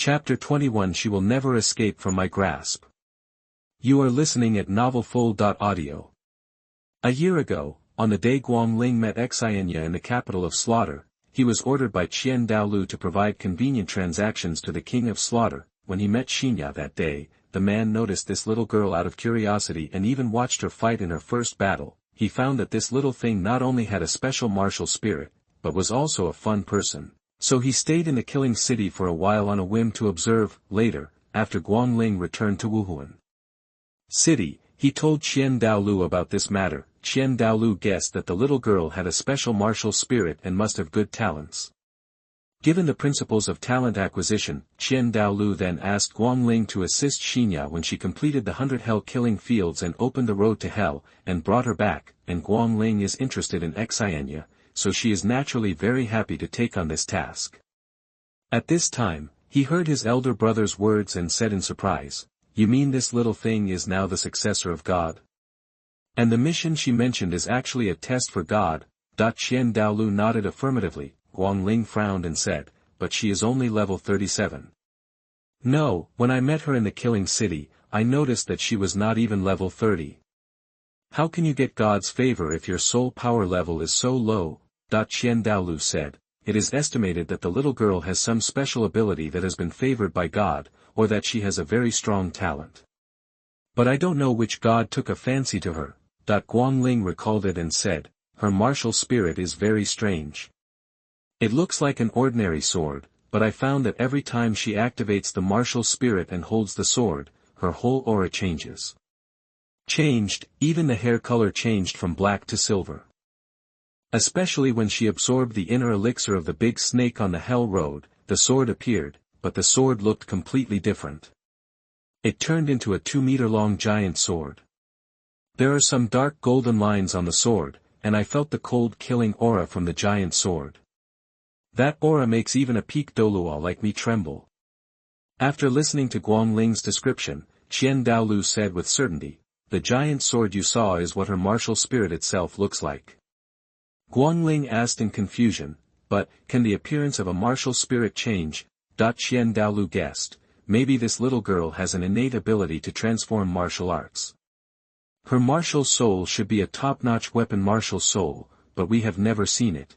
Chapter 21 She will never escape from my grasp. You are listening at novelfull.audio. A year ago, on the day Guangling met Xin Ya in the capital of slaughter, he was ordered by DouluoDalu to provide convenient transactions to the king of slaughter. When he met Xin Ya that day, the man noticed this little girl out of curiosity and even watched her fight in her first battle. He found that this little thing not only had a special martial spirit, but was also a fun person. So he stayed in the killing city for a while on a whim to observe. Later, after Guangling returned to Wuhuan City, he told DouluoDalu about this matter. DouluoDalu guessed that the little girl had a special martial spirit and must have good talents. Given the principles of talent acquisition, DouluoDalu then asked Guangling to assist Xin Ya when she completed the 100 hell killing fields and opened the road to hell, and brought her back. And Guangling is interested in Xin Ya, so she is naturally very happy to take on this task. At this time, he heard his elder brother's words and said in surprise, "You mean this little thing is now the successor of God? And the mission she mentioned is actually a test for God?" DouluoDalu nodded affirmatively. Guangling frowned and said, "But she is only level 37. No, when I met her in the killing city, I noticed that she was not even level 30. How can you get God's favor if your soul power level is so low?" DouluoDalu said, "It is estimated that the little girl has some special ability that has been favored by God, or that she has a very strong talent. But I don't know which God took a fancy to her." Guangling recalled it and said, "Her martial spirit is very strange. It looks like an ordinary sword, but I found that every time she activates the martial spirit and holds the sword, her whole aura changes. Changed, even the hair color changed from black to silver. Especially when she absorbed the inner elixir of the big snake on the hell road, the sword appeared, but the sword looked completely different. It turned into a 2-meter-long giant sword. There are some dark golden lines on the sword, and I felt the cold killing aura from the giant sword. That aura makes even a peak Douluo like me tremble." After listening to Guangling's description, DouluoDalu said with certainty, "The giant sword you saw is what her martial spirit itself looks like." Guangling asked in confusion, "But, can the appearance of a martial spirit change?" DouluoDalu guessed, "Maybe this little girl has an innate ability to transform martial arts. Her martial soul should be a top-notch weapon martial soul, but we have never seen it.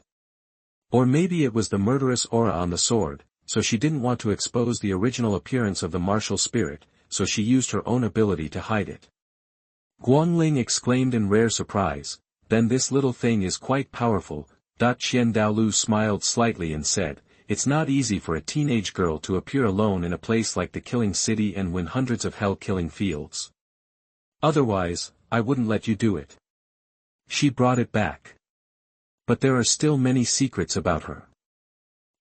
Or maybe it was the murderous aura on the sword, so she didn't want to expose the original appearance of the martial spirit, so she used her own ability to hide it." Guangling exclaimed in rare surprise, "Then this little thing is quite powerful." DouluoDalu smiled slightly and said, "It's not easy for a teenage girl to appear alone in a place like the killing city and win hundreds of hell killing fields. Otherwise, I wouldn't let you do it. She brought it back. But there are still many secrets about her.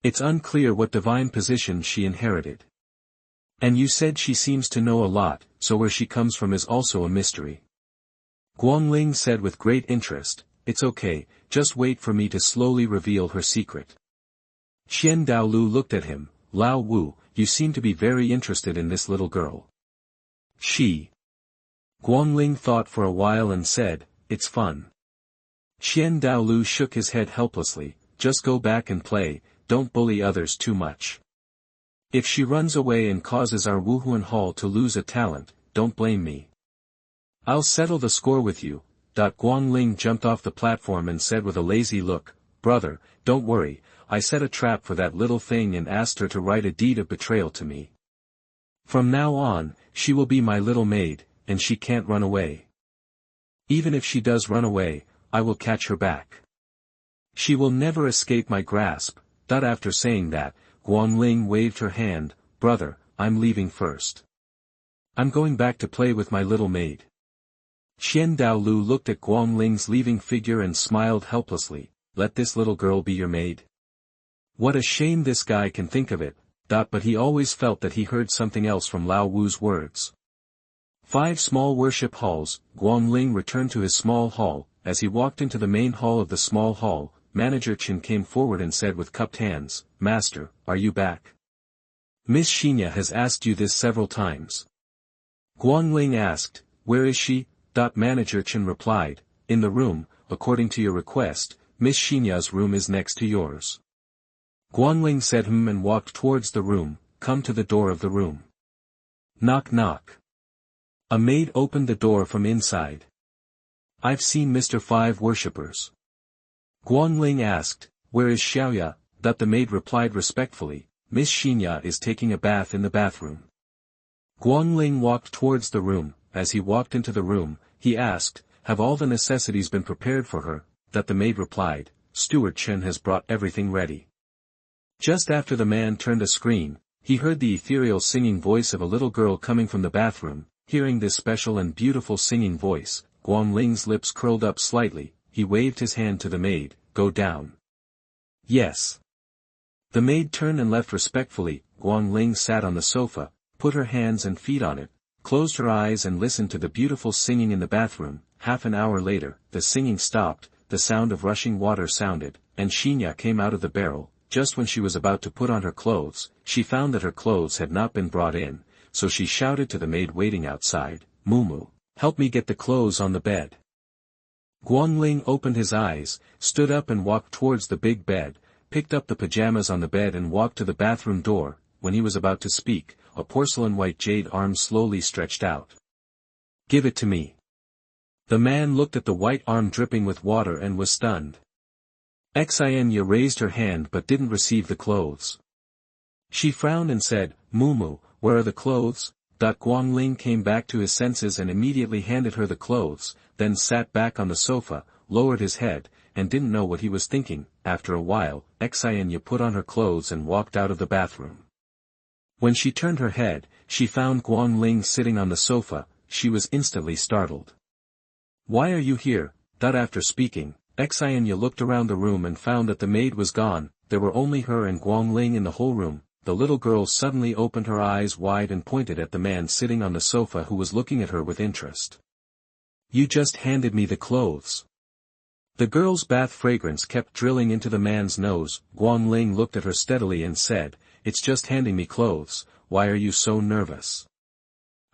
It's unclear what divine position she inherited. And you said she seems to know a lot, so where she comes from is also a mystery." Guangling said with great interest, "It's okay, just wait for me to slowly reveal her secret." DouluoDalu looked at him. "Lao Wu, you seem to be very interested in this little girl." "She." Guangling thought for a while and said, "It's fun." DouluoDalu shook his head helplessly, "Just go back and play, don't bully others too much. If she runs away and causes our Wuhuan Hall to lose a talent, don't blame me. I'll settle the score with you." Guangling jumped off the platform and said with a lazy look, "Brother, don't worry, I set a trap for that little thing and asked her to write a deed of betrayal to me. From now on, she will be my little maid, and she can't run away. Even if she does run away, I will catch her back. She will never escape my grasp." After saying that, Guangling waved her hand, "Brother, I'm leaving first. I'm going back to play with my little maid." DouluoDalu looked at Guangling's leaving figure and smiled helplessly, "Let this little girl be your maid? What a shame this guy can think of it." But he always felt that he heard something else from Lao Wu's words. 5 small worship halls. Guangling returned to his small hall. As he walked into the main hall of the small hall, Manager Xin came forward and said with cupped hands, "Master, are you back? Miss Xin Ya has asked you this several times." Guangling asked, "Where is she?" Manager Xin replied, "In the room, according to your request, Miss Xin Ya's room is next to yours." Guangling said and walked towards the room. come to the door of the room. Knock knock. A maid opened the door from inside. I've seen Mr. Five worshippers. Guangling asked, where is Xiao Ya? That the maid replied respectfully, Miss Xin Ya is taking a bath in the bathroom. Guangling walked towards the room. As he walked into the room, he asked, have all the necessities been prepared for her? That the maid replied, Steward Chen has brought everything ready. Just after the man turned a screen, he heard the ethereal singing voice of a little girl coming from the bathroom. Hearing this special and beautiful singing voice, Guangling's lips curled up slightly. He waved his hand to the maid, go down. Yes. The maid turned and left respectfully. Guangling sat on the sofa, put her hands and feet on it, closed her eyes and listened to the beautiful singing in the bathroom. Half an hour later, the singing stopped, the sound of rushing water sounded, and Xin Ya came out of the barrel. Just when she was about to put on her clothes, she found that her clothes had not been brought in, so she shouted to the maid waiting outside, Mumu, help me get the clothes on the bed. Guangling opened his eyes, stood up and walked towards the big bed, picked up the pajamas on the bed and walked to the bathroom door. When he was about to speak, a porcelain white jade arm slowly stretched out. Give it to me. The man looked at the white arm dripping with water and was stunned. Xin Ya raised her hand but didn't receive the clothes. She frowned and said, Mumu, where are the clothes? Guangling came back to his senses and immediately handed her the clothes, then sat back on the sofa, lowered his head, and didn't know what he was thinking. After a while, Xin Ya put on her clothes and walked out of the bathroom. When she turned her head, she found Guangling sitting on the sofa. She was instantly startled. Why are you here? After speaking, Xin Ya looked around the room and found that the maid was gone. There were only her and Guangling in the whole room. The little girl suddenly opened her eyes wide and pointed at the man sitting on the sofa who was looking at her with interest. You just handed me the clothes. The girl's bath fragrance kept drilling into the man's nose. Guangling looked at her steadily and said, it's just handing me clothes, why are you so nervous?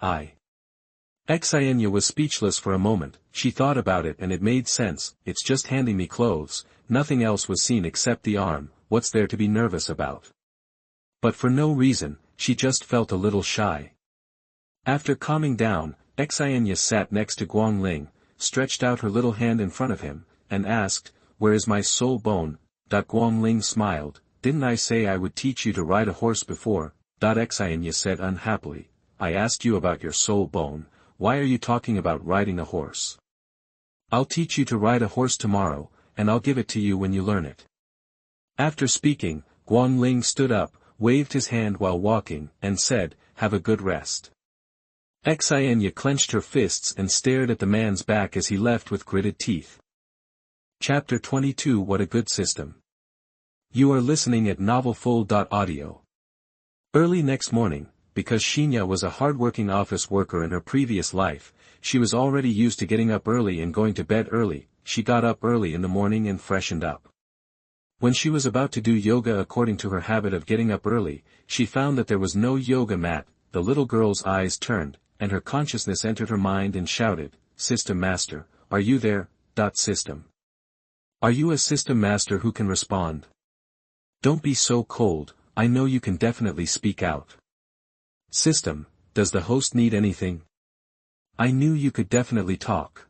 Xin Ya was speechless for a moment. She thought about it and it made sense, it's just handing me clothes, nothing else was seen except the arm, what's there to be nervous about? But for no reason, she just felt a little shy. After calming down, Xin Ya sat next to Guangling, stretched out her little hand in front of him, and asked, where is my soul bone? Guangling smiled, didn't I say I would teach you to ride a horse before? Xin Ya said unhappily, I asked you about your soul bone, why are you talking about riding a horse? I'll teach you to ride a horse tomorrow, and I'll give it to you when you learn it. After speaking, Guangling stood up, waved his hand while walking, and said, have a good rest. Xin Ya clenched her fists and stared at the man's back as he left with gritted teeth. Chapter 22 What a Good System. You are listening at novelfull.audio. Early next morning, because Xin Ya was a hard-working office worker in her previous life, she was already used to getting up early and going to bed early. She got up early in the morning and freshened up. When she was about to do yoga according to her habit of getting up early, she found that there was no yoga mat. The little girl's eyes turned, and her consciousness entered her mind and shouted, System Master, are you there? System. Are you a System Master who can respond? Don't be so cold, I know you can definitely speak out. System, does the host need anything? I knew you could definitely talk.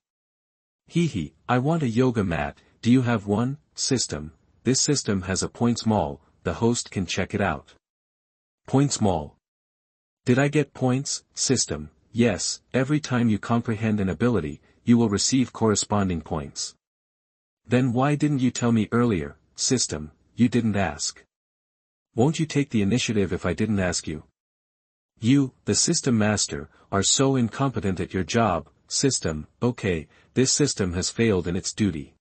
Hee, I want a yoga mat, do you have one? System, this system has a points mall, the host can check it out. Points mall. Did I get points? System, yes, every time you comprehend an ability, you will receive corresponding points. Then why didn't you tell me earlier? System, you didn't ask. Won't you take the initiative if I didn't ask you? You, the System Master, are so incompetent at your job. System, okay, this system has failed in its duty.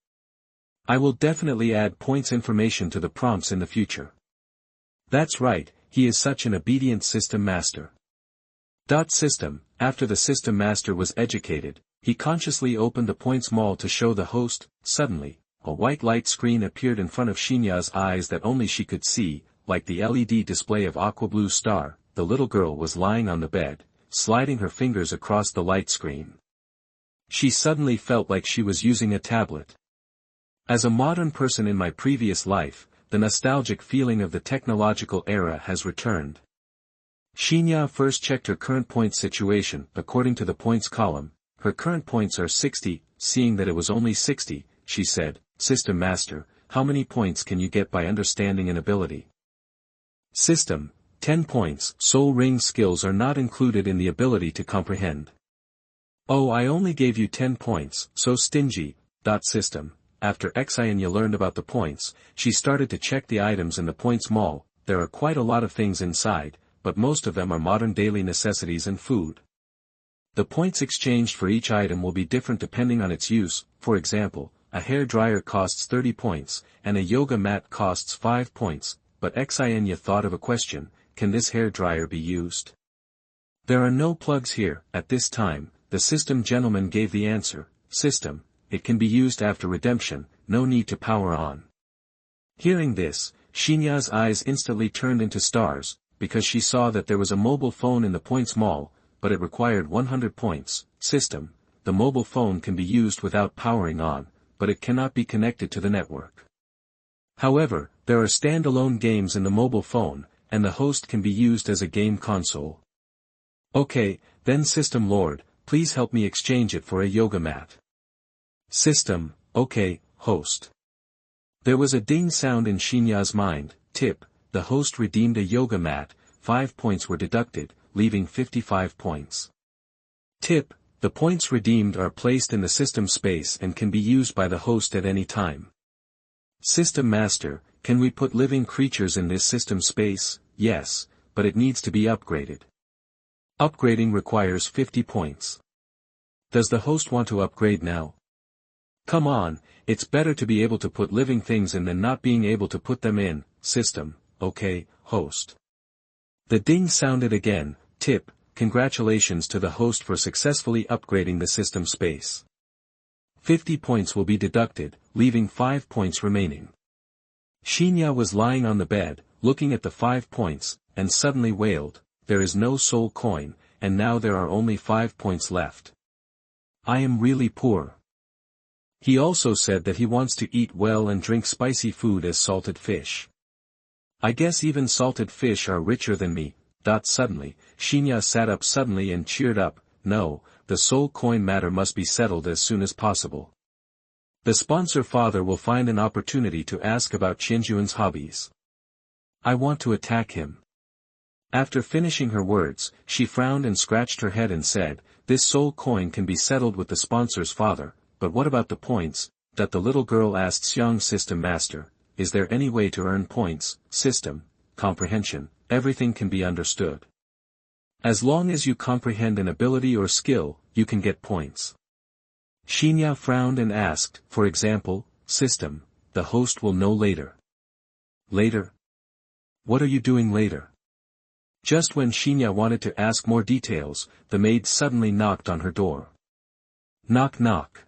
I will definitely add points information to the prompts in the future. That's right, he is such an obedient System Master. System, after the System Master was educated, he consciously opened the points mall to show the host. Suddenly, a white light screen appeared in front of Xin Ya's eyes that only she could see, like the LED display of Aqua Blue Star. The little girl was lying on the bed, sliding her fingers across the light screen. She suddenly felt like she was using a tablet. As a modern person in my previous life, the nostalgic feeling of the technological era has returned. Xin Ya first checked her current points situation. According to the points column, her current points are 60, seeing that it was only 60, she said, System Master, how many points can you get by understanding an ability? System, 10 points. Soul ring skills are not included in the ability to comprehend. Oh, I only gave you 10 points, so stingy. System. After Qianjun learned about the points, she started to check the items in the points mall. There are quite a lot of things inside, but most of them are modern daily necessities and food. The points exchanged for each item will be different depending on its use. For example, a hair dryer costs 30 points, and a yoga mat costs 5 points, but Qianjun thought of a question: can this hair dryer be used? There are no plugs here. At this time, the system gentleman gave the answer: System, it can be used after redemption, no need to power on. Hearing this, Xin Ya's eyes instantly turned into stars, because she saw that there was a mobile phone in the points mall, but it required 100 points. System, the mobile phone can be used without powering on, but it cannot be connected to the network. However, there are standalone games in the mobile phone, and the host can be used as a game console. Okay, then System Lord, please help me exchange it for a yoga mat. System, okay, host. There was a ding sound in Xin Ya's mind. Tip, the host redeemed a yoga mat, 5 points were deducted, leaving 55 points. Tip, the points redeemed are placed in the system space and can be used by the host at any time. System Master, can we put living creatures in this system space? Yes, but it needs to be upgraded. Upgrading requires 50 points. Does the host want to upgrade now? Come on, it's better to be able to put living things in than not being able to put them in. System, okay, host. The ding sounded again. Tip, congratulations to the host for successfully upgrading the system space. 50 points will be deducted, leaving 5 points remaining. Xin Ya was lying on the bed, looking at the 5 points, and suddenly wailed, there is no soul coin, and now there are only 5 points left. I am really poor. He also said that he wants to eat well and drink spicy food as salted fish. I guess even salted fish are richer than me. Suddenly, Xin Ya sat up suddenly and cheered up. No, the soul coin matter must be settled as soon as possible. The sponsor father will find an opportunity to ask about Qianjun's hobbies. I want to attack him. After finishing her words, she frowned and scratched her head and said, this soul coin can be settled with the sponsor's father. But what about the points? The little girl asked Xiang. System Master, is there any way to earn points? System, comprehension, everything can be understood. As long as you comprehend an ability or skill, you can get points. Xin Ya frowned and asked, for example, System, the host will know later. Later? What are you doing later? Just when Xin Ya wanted to ask more details, the maid suddenly knocked on her door. Knock knock.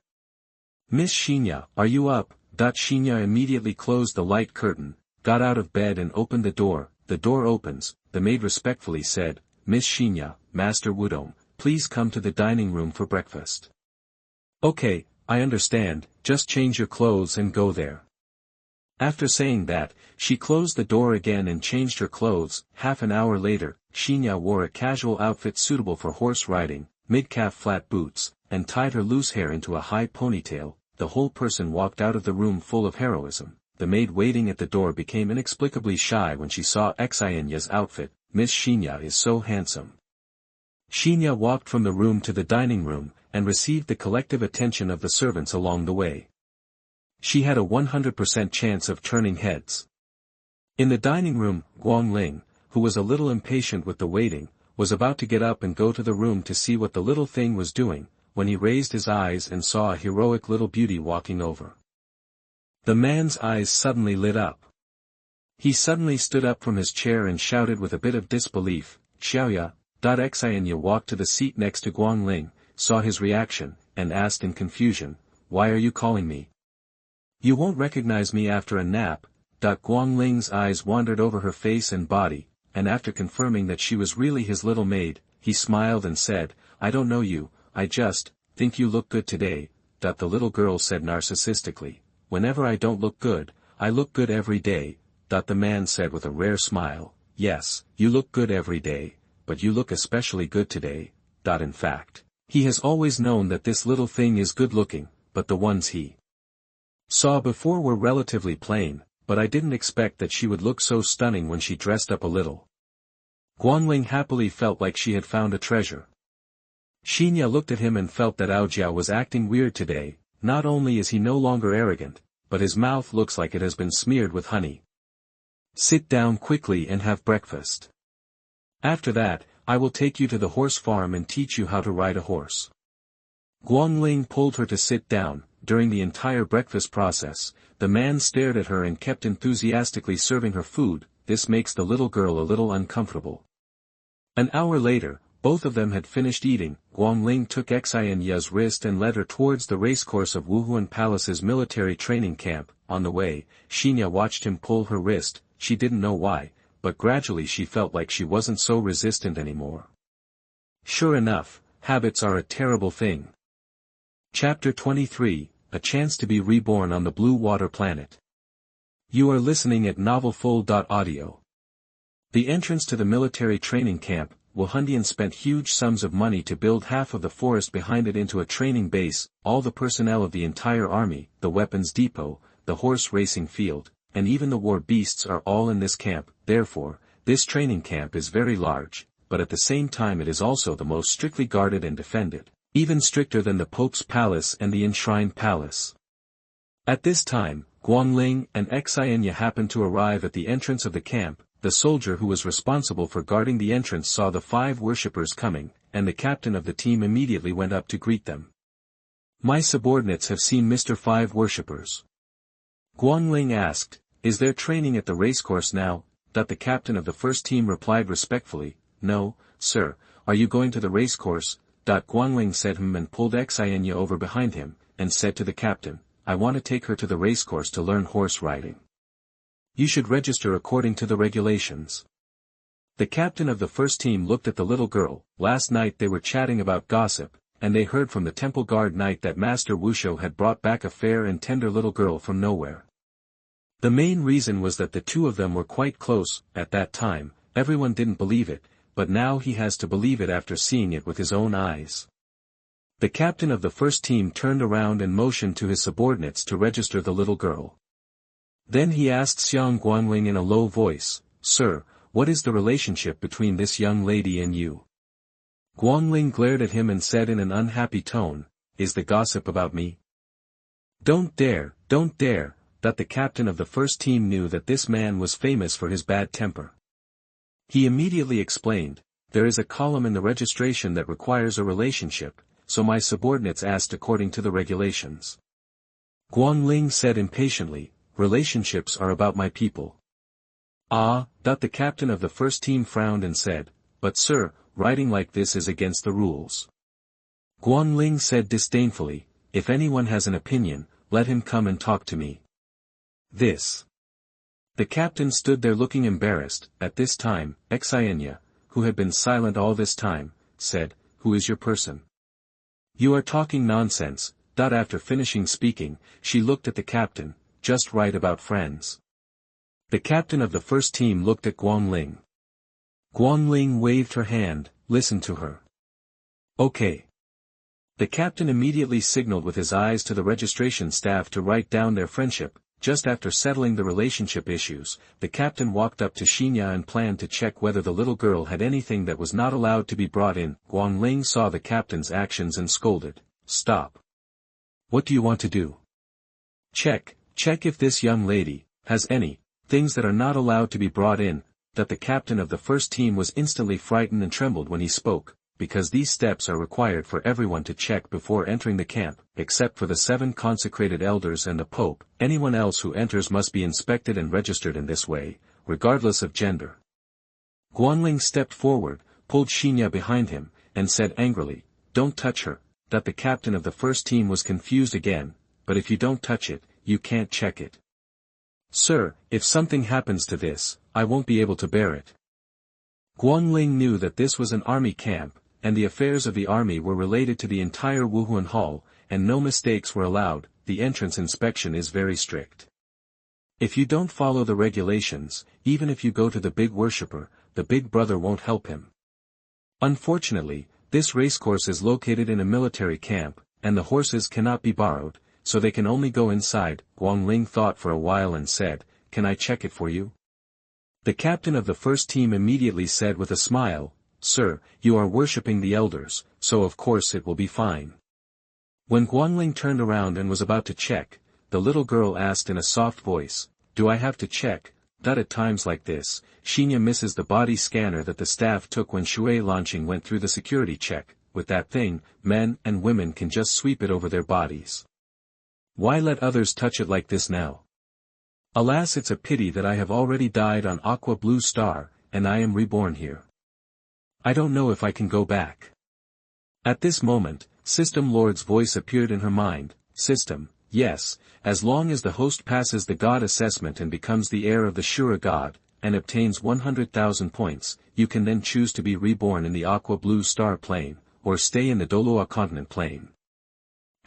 Miss Xin Ya, are you up? Xin Ya immediately closed the light curtain, got out of bed and opened the door. The door opens, the maid respectfully said, Miss Xin Ya, Master Wudong, please come to the dining room for breakfast. Okay, I understand, just change your clothes and go there. After saying that, she closed the door again and changed her clothes. Half an hour later, Xin Ya wore a casual outfit suitable for horse riding, mid-calf flat boots, and tied her loose hair into a high ponytail. The whole person walked out of the room full of heroism. The maid waiting at the door became inexplicably shy when she saw Qianjun's outfit. Miss Xin Ya is so handsome. Xin Ya walked from the room to the dining room, and received the collective attention of the servants along the way. She had a 100% chance of turning heads. In the dining room, Guangling, who was a little impatient with the waiting, was about to get up and go to the room to see what the little thing was doing, when he raised his eyes and saw a heroic little beauty walking over. The man's eyes suddenly lit up. He suddenly stood up from his chair and shouted with a bit of disbelief, Xiaoya. Xianjun walked to the seat next to Guangling, saw his reaction, and asked in confusion, why are you calling me? You won't recognize me after a nap. Guangling's eyes wandered over her face and body, and after confirming that she was really his little maid, he smiled and said, I don't know you, I just think you look good today. The little girl said narcissistically, whenever I don't look good, I look good every day. The man said with a rare smile, yes, you look good every day, but you look especially good today. In fact, he has always known that this little thing is good-looking, but the ones he saw before were relatively plain, but I didn't expect that she would look so stunning when she dressed up a little. Guanling happily felt like she had found a treasure. Xin Ya looked at him and felt that Aojiao was acting weird today. Not only is he no longer arrogant, but his mouth looks like it has been smeared with honey. Sit down quickly and have breakfast. After that, I will take you to the horse farm and teach you how to ride a horse. Guanling pulled her to sit down. During the entire breakfast process, the man stared at her and kept enthusiastically serving her food. This makes the little girl a little uncomfortable. An hour later, both of them had finished eating. Guanling took Xin Ya's wrist and led her towards the racecourse of Wuhuan Palace's military training camp. On the way, Xin Ya watched him pull her wrist. She didn't know why, but gradually she felt like she wasn't so resistant anymore. Sure enough, habits are a terrible thing. Chapter 23, A Chance to be Reborn on the Blue Water Planet. You are listening at novelfull.audio. The entrance to the military training camp, Wuhandian spent huge sums of money to build half of the forest behind it into a training base. All the personnel of the entire army, the weapons depot, the horse racing field, and even the war beasts are all in this camp. Therefore, this training camp is very large, but at the same time it is also the most strictly guarded and defended, even stricter than the Pope's palace and the enshrined palace. At this time, Guanling and Xin Ya happened to arrive at the entrance of the camp. The soldier who was responsible for guarding the entrance saw the 5 worshippers coming, and the captain of the team immediately went up to greet them. My subordinates have seen Mr. 5 worshippers. Guanling asked, is there training at the racecourse now? The captain of the first team replied respectfully, no, sir. Are you going to the racecourse? Guanling said and pulled Xin Ya over behind him, and said to the captain, I want to take her to the racecourse to learn horse riding. You should register according to the regulations. The captain of the first team looked at the little girl. Last night they were chatting about gossip, and they heard from the temple guard knight that Master Wushou had brought back a fair and tender little girl from nowhere. The main reason was that the two of them were quite close. At that time, everyone didn't believe it, but now he has to believe it after seeing it with his own eyes. The captain of the first team turned around and motioned to his subordinates to register the little girl. Then he asked Xiang Guanling in a low voice, Sir, what is the relationship between this young lady and you? Guanling glared at him and said in an unhappy tone, Is the gossip about me? Don't dare, don't dare. The captain of the first team knew that this man was famous for his bad temper. He immediately explained, There is a column in the registration that requires a relationship, so my subordinates asked according to the regulations. Guanling said impatiently, Relationships are about my people. Ah, the captain of the first team frowned and said, But sir, riding like this is against the rules. Guanling said disdainfully, If anyone has an opinion, let him come and talk to me. This. The captain stood there looking embarrassed. At this time, Xin Ya, who had been silent all this time, said, Who is your person? You are talking nonsense. After finishing speaking, she looked at the captain, Just right about friends. The captain of the first team looked at Guanling. Guanling waved her hand, Listen to her. Okay. The captain immediately signaled with his eyes to the registration staff to write down their friendship. Just after settling the relationship issues, the captain walked up to Xin Ya and planned to check whether the little girl had anything that was not allowed to be brought in. Guanling saw the captain's actions and scolded, Stop. What do you want to do? Check if this young lady has any things that are not allowed to be brought in. The captain of the first team was instantly frightened and trembled when he spoke, because these steps are required for everyone to check before entering the camp, except for the 7 consecrated elders and the Pope. Anyone else who enters must be inspected and registered in this way, regardless of gender. Guanling stepped forward, pulled Xin Ya behind him, and said angrily, Don't touch her. The captain of the first team was confused again, But if you don't touch it, you can't check it. Sir, if something happens to this, I won't be able to bear it. Guanling knew that this was an army camp, and the affairs of the army were related to the entire Wuhuan Hall, and no mistakes were allowed. The entrance inspection is very strict. If you don't follow the regulations, even if you go to the big worshipper, the big brother won't help him. Unfortunately, this racecourse is located in a military camp, and the horses cannot be borrowed, so they can only go inside. Guangling thought for a while and said, "Can I check it for you?" The captain of the first team immediately said with a smile, "Sir, you are worshipping the elders, so of course it will be fine." When Guangling turned around and was about to check, the little girl asked in a soft voice, "Do I have to check?" That at times like this, Xin Ya misses the body scanner that the staff took when Shui launching went through the security check. With that thing, men and women can just sweep it over their bodies. Why let others touch it like this now? Alas, it's a pity that I have already died on Aqua Blue Star, and I am reborn here. I don't know if I can go back. At this moment, System Lord's voice appeared in her mind. System, yes, as long as the host passes the God assessment and becomes the heir of the Shura God, and obtains 100,000 points, you can then choose to be reborn in the Aqua Blue Star plane, or stay in the Douluo Continent plane.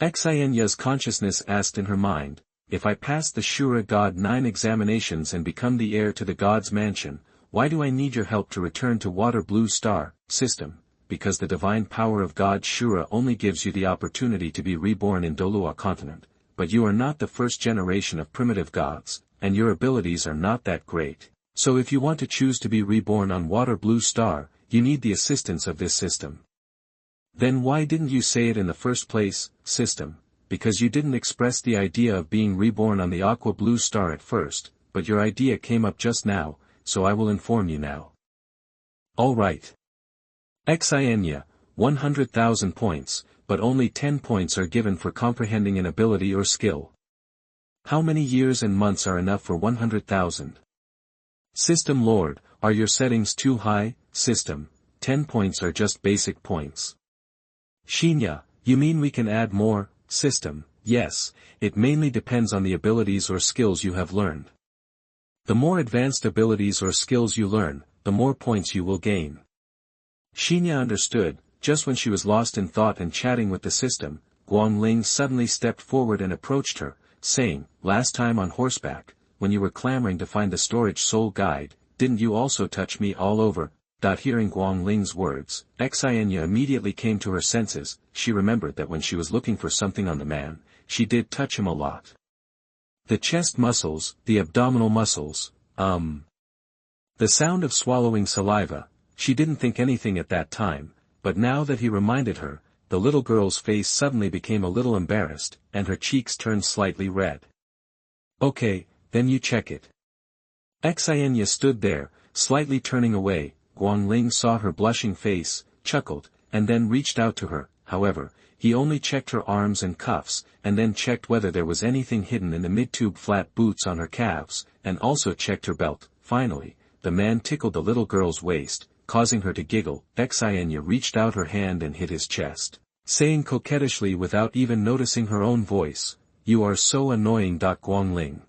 Xin Ya's consciousness asked in her mind, if I pass the Shura God 9 examinations and become the heir to the God's mansion, why do I need your help to return to Water Blue Star? System, because the divine power of God Shura only gives you the opportunity to be reborn in Douluo Continent, but you are not the first generation of primitive gods, and your abilities are not that great, so if you want to choose to be reborn on Water Blue Star, you need the assistance of this system. Then why didn't you say it in the first place, System? Because you didn't express the idea of being reborn on the Aqua Blue Star at first, but your idea came up just now, so I will inform you now. All right. Xin Ya, 100,000 points, but only 10 points are given for comprehending an ability or skill. How many years and months are enough for 100,000? System Lord, are your settings too high? System, 10 points are just basic points. Xin Ya, you mean we can add more? System, yes, it mainly depends on the abilities or skills you have learned. The more advanced abilities or skills you learn, the more points you will gain. Xin Ya understood. Just when she was lost in thought and chatting with the system, Guangling suddenly stepped forward and approached her, saying, "Last time on horseback, when you were clamoring to find the storage soul guide, didn't you also touch me all over?" Hearing Guangling's words, Xin Ya immediately came to her senses. She remembered that when she was looking for something on the man, she did touch him a lot. The chest muscles, the abdominal muscles, the sound of swallowing saliva, she didn't think anything at that time, but now that he reminded her, the little girl's face suddenly became a little embarrassed, and her cheeks turned slightly red. "Okay, then you check it." Xin Ya stood there, slightly turning away. Guangling saw her blushing face, chuckled, and then reached out to her. However, he only checked her arms and cuffs, and then checked whether there was anything hidden in the mid-tube flat boots on her calves, and also checked her belt. Finally, the man tickled the little girl's waist, causing her to giggle. Xin Ya reached out her hand and hit his chest, saying coquettishly without even noticing her own voice, "You are so annoying." Guangling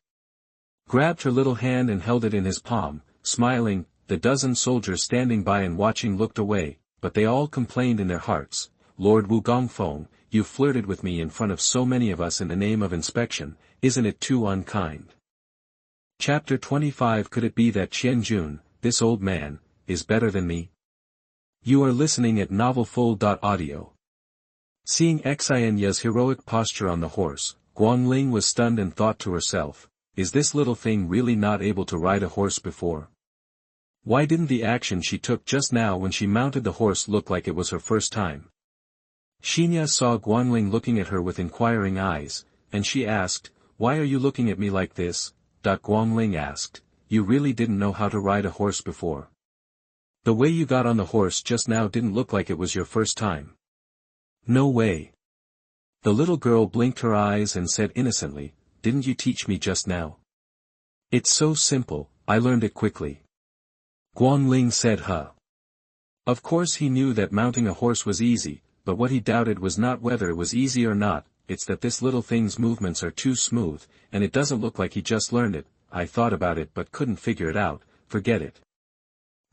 grabbed her little hand and held it in his palm, smiling. The dozen soldiers standing by and watching looked away, but they all complained in their hearts, "Lord Wu Gongfeng, you flirted with me in front of so many of us in the name of inspection, isn't it too unkind?" Chapter 25. Could it be that Qianjun, this old man, is better than me? You are listening at novelfull.audio. Seeing Xin Ya's heroic posture on the horse, Guangling was stunned and thought to herself, is this little thing really not able to ride a horse before? Why didn't the action she took just now when she mounted the horse look like it was her first time? Xin Ya saw Guangling looking at her with inquiring eyes, and she asked, "Why are you looking at me like this?" Guangling asked, "You really didn't know how to ride a horse before? The way you got on the horse just now didn't look like it was your first time." "No way." The little girl blinked her eyes and said innocently, "Didn't you teach me just now? It's so simple, I learned it quickly." Guangling said, "Huh." Of course he knew that mounting a horse was easy, but what he doubted was not whether it was easy or not, it's that this little thing's movements are too smooth, and it doesn't look like he just learned it. "I thought about it but couldn't figure it out, forget it."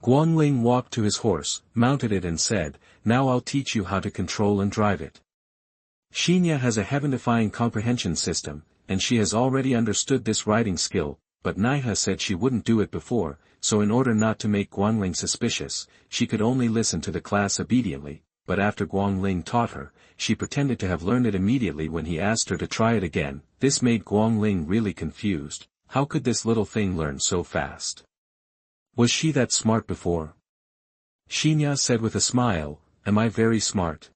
Guangling walked to his horse, mounted it and said, "Now I'll teach you how to control and drive it." Xin Ya has a Heaven-defying Comprehension System, and she has already understood this riding skill. but Naiha said she wouldn't do it before, so in order not to make Guangling suspicious, she could only listen to the class obediently, but after Guangling taught her, she pretended to have learned it immediately when he asked her to try it again. This made Guangling really confused. How could this little thing learn so fast? Was she that smart before? Xin Ya said with a smile, "Am I very smart?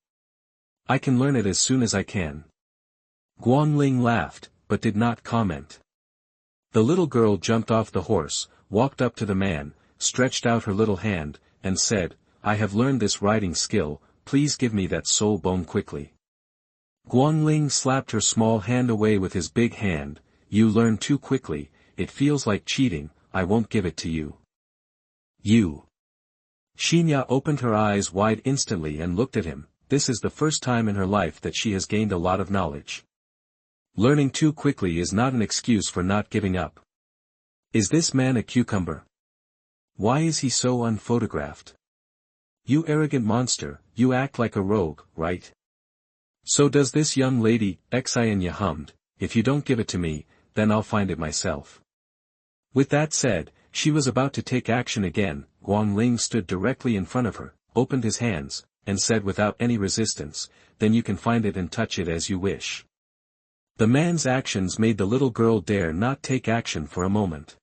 I can learn it as soon as I can." Guangling laughed, but did not comment. The little girl jumped off the horse, walked up to the man, stretched out her little hand, and said, "I have learned this riding skill, please give me that soul bone quickly." Guangling slapped her small hand away with his big hand. "You learn too quickly, it feels like cheating, I won't give it to you." "You." Xin Ya opened her eyes wide instantly and looked at him. This is the first time in her life that she has gained a lot of knowledge. Learning too quickly is not an excuse for not giving up. Is this man a cucumber? Why is he so unphotographed? You arrogant monster, you act like a rogue, right? So does this young lady, Xin Ya hummed, "If you don't give it to me, then I'll find it myself." With that said, she was about to take action again. Guangling stood directly in front of her, opened his hands, and said without any resistance, "Then you can find it and touch it as you wish." The man's actions made the little girl dare not take action for a moment.